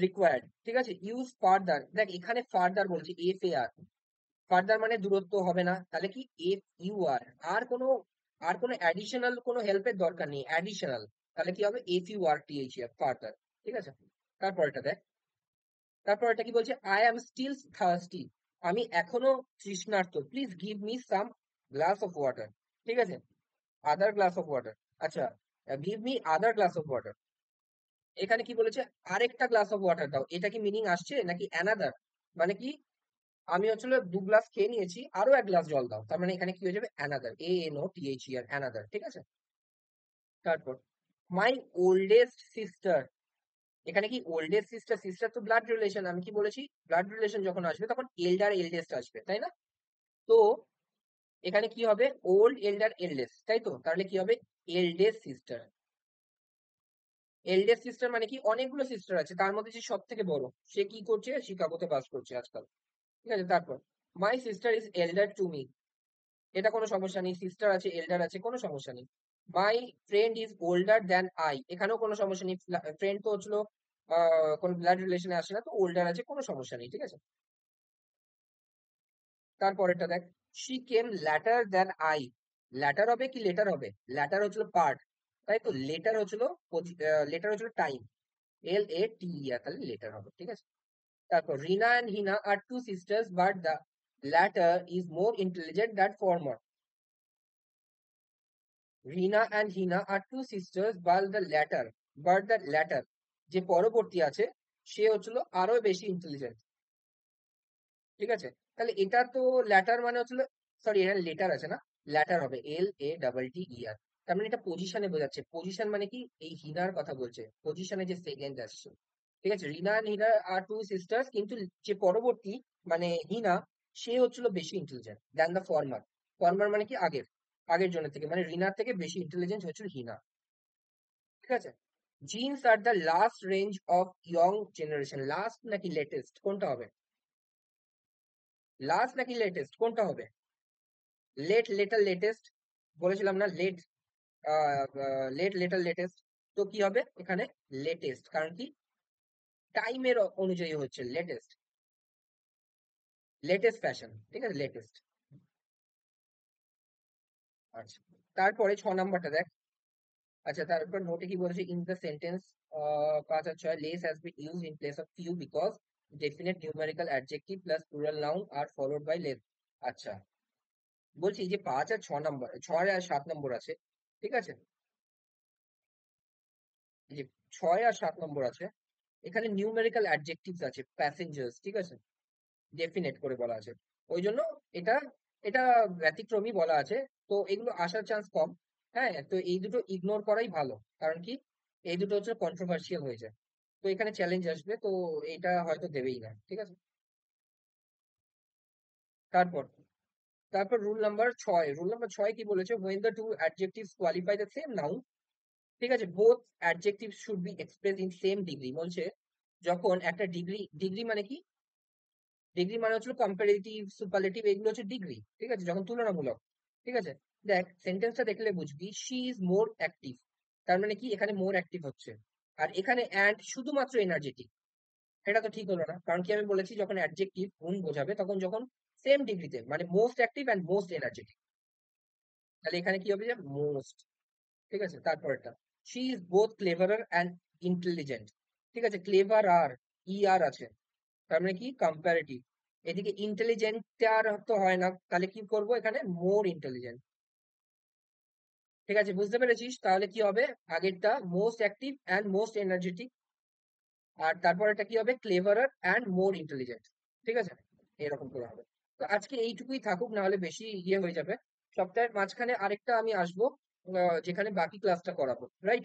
required, ঠিক আছে? ইউজ ফার্দার, দেখ এখানে ফার্দার বলছে এফ এ আর, ফার্দার মানে দূরত্ব হবে না, তাহলে কি এফ ইউ আর, আর কোনো, আর কোনো অ্যাডিশনাল কোনো হেল্পের দরকার নেই, অ্যাডিশনাল, তাহলে কি হবে? F U R T H R, further, ঠিক আছে? তারপর এটা দেখ, তারপর এটা কি বলছে? আই অ্যাম স্টিল থার্স্টি, আমি এখনো তৃষ্ণার্ত, please give me some glass of water, ঠিক আছে? আদার গ্লাস অফ ওয়াটার, আচ্ছা, give me other glass of water, এখানে কি বলেছে? আরেকটা গ্লাস অফ ওয়াটার দাও, এটা কি মিনিং আসছে নাকি অ্যানাদার? মানে কি, আমি হচ্ছে 2 গ্লাস খেয়ে নিয়েছি, আরো 1 গ্লাস জল দাও, তার মানে এখানে কি হয়ে যাবে? Another, A N O T H E R, another, ঠিক আছে? তারপর মাই ওল্ডেস্ট সিস্টার, এখানে কি ওল্ডেস্ট সিস্টার, সিস্টার তো ব্লাড রিলেশন, আমি কি বলেছি? ব্লাড রিলেশন যখন আসবে তখন এল্ডার এল্ডেস্ট আসবে, তাই না? তো এখানে কি হবে? ওল্ড এল্ডার এল্ডেস্ট, তাই তো? তাহলে কি হবে? Eldest sister. এল্ডেস্ট সিস্টার মানে কি অনেকগুলো সিস্টার আছে, তার মধ্যে যে সব থেকে বড়, সে কি করছে? শিকাগোতে বাস করছে আজকাল, ঠিক আছে? তারপর my sister is এল্ডার to me, এটা কোনো সমস্যা নেই, সিস্টার আছে এল্ডার আছে, কোনো সমস্যা নেই। My friend is older than I, এখানেও কোনো সমস্যা নেই, ফ্রেন্ড তো হচ্ছিল কোন ব্লাড রিলেশনে আসে না, তো ওল্ডার আছে, কোনো সমস্যা নেই, ঠিক আছে? তারপরেরটা দেখ, she came later than I, later হবে কি লেটার হবে? ল্যাটার হচ্ছিল পার্ট, তাই তো? লেটার হচ্ছিল টাইম, এল এ টি ই আর, তাহলে লেটার হবে, ঠিক আছে? তারপর Rina and Hina are two sisters but the latter is more intelligent that former, Rina and Hina are two sisters but the latter, যে পরবর্তী আছে সে হচ্ছিল আরো বেশি ইন্টেলিজেন্ট, ঠিক আছে? তাহলে এটা তো ল্যাটার মানে হচ্ছিল, সরি এখানে লেটার আছে না, ল্যাটার হবে এল এ ডাবল টি ই আর, তার মানে এটা পজিশনে বোঝাচ্ছে। পজিশন মানে কি? এই হিনার কথা বলছে, পজিশনে যে সেকেন্ড আসছে, ঠিক আছে? Rina and Hina are two sisters, কিন্তু যে পরবর্তী মানে হিনা, সে হচ্ছিল বেশি intelligent than the former. Former মানে কি আগের, আগের জনের থেকে, মানে রিনার থেকে বেশি ইন্টেলিজেন্ট হচ্ছিল হিনা, ঠিক আছে? Jeans are the last range of young generation, last নাকি লেটেস্ট কোনটা হবে? লাস্ট নাকি লেটেস্ট কোনটা হবে? লেট লেটার লেটেস্ট বলেছিলাম না, লেট লেট লেটার লেটেস্ট। তো কি হবে এখানে? লেটেস্ট, কারণ কি টাইমের অনুযায়ী হচ্ছে লেটেস্ট, লেটেস্ট ফ্যাশন, ঠিক আছে, লেটেস্ট। আচ্ছা, তারপরে 6 নাম্বারটা দেখ। আচ্ছা, তারপর নোটে কি বলেছে? ইন দ্য সেন্টেন্স 5 আর 6, less has been use in place of few because definite numerical adjective plus plural noun are followed by less. আচ্ছা, বলছি যে 5 আর 6 নাম্বার, 6 আর 7 নম্বর আছে, ঠিক আছে, এই যে 6 আর 7 নম্বর আছে, এখানে নিউমেরিক্যাল অ্যাডজেক্টিভস আছে, প্যাসেঞ্জার্স, ঠিক আছে, ডেফিনেট করে বলা আছে। ওই জন্য এটা এটা ব্যতিক্রমী বলা আছে। তো এগুলো আসার চান্স কম। হ্যাঁ, তো এই দুটো ইগনোর করাই ভালো, কারণ কি এই দুটো হচ্ছে কন্ট্রোভার্সিয়াল হয়ে যায়। তো এখানে চ্যালেঞ্জ আসবে, তো এটা হয়তো দেবেই না, ঠিক আছে। তারপর তারপর রুল নাম্বার 6 কি বলেছে? when the two adjectives qualify the same noun, ঠিক আছে, both adjectives should be expressed in same degree। বলছে যখন একটা ডিগ্রি, ডিগ্রি মানে কি? ডিগ্রি মানে হচ্ছে কম্পারেটিভ, সুপারলেটিভ, এগুলো হচ্ছে ডিগ্রি, ঠিক আছে, যখন তুলনামূলক, ঠিক আছে। দেখ সেন্টেন্সটা দেখলে বুঝবি, শি ইজ মোর অ্যাক্টিভ, তার মানে কি এখানে মোর অ্যাক্টিভ হচ্ছে। আর এখানে অ্যান্ড শুধুমাত্র এনার্জেটিক, এটা তো ঠিক হলো না, কারণ কি আমি বলেছি যখন অ্যাডজেক্টিভ গুণ বোঝাবে তখন যখন সেম ডিগ্রিতে, মানে most active and most energetic, তাহলে এখানে কি হবে? যে মোস্ট, ঠিক আছে। তারপরটা, she is both cleverer and intelligent, ঠিক আছে, ক্লেভার আর ই আর আছে, তার মানে কি কম্পারেটিভ। এদিকে ইন্টেলিজেন্ট আর তো হয় না, তাহলে কি করব এখানে? মোর ইন্টেলিজেন্ট, ঠিক আছে, বুঝতে পেরেছিস? তাহলে কি হবে? আগেরটা most active and most energetic, আর তারপর এটা কি হবে? ক্লেভারার অ্যান্ড মোর ইন্টেলিজেন্ট, ঠিক আছে, এরকম করে হবে। তো আজকে এইটুকুই থাকুক, না হলে বেশি ইয়ে হয়ে যাবে। সপ্তাহের মাঝখানে আরেকটা আমি আসবো, যেখানে বাকি ক্লাসটা করাবো, রাইট?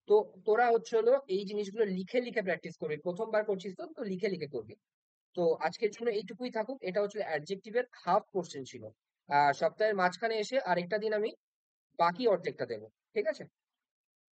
তো তোরা হচ্ছে হলো এই জিনিসগুলো লিখে লিখে প্র্যাকটিস করবি, প্রথমবার করছিস তো তো লিখে লিখে করবি। তো আজকের জন্য এইটুকুই থাকুক, এটা হচ্ছে অ্যাডজেক্টিভের হাফ পোর্শন ছিল। সপ্তাহের মাঝখানে এসে আরেকটা দিন আমি বাকি অর্ধেকটা দেবো, ঠিক আছে?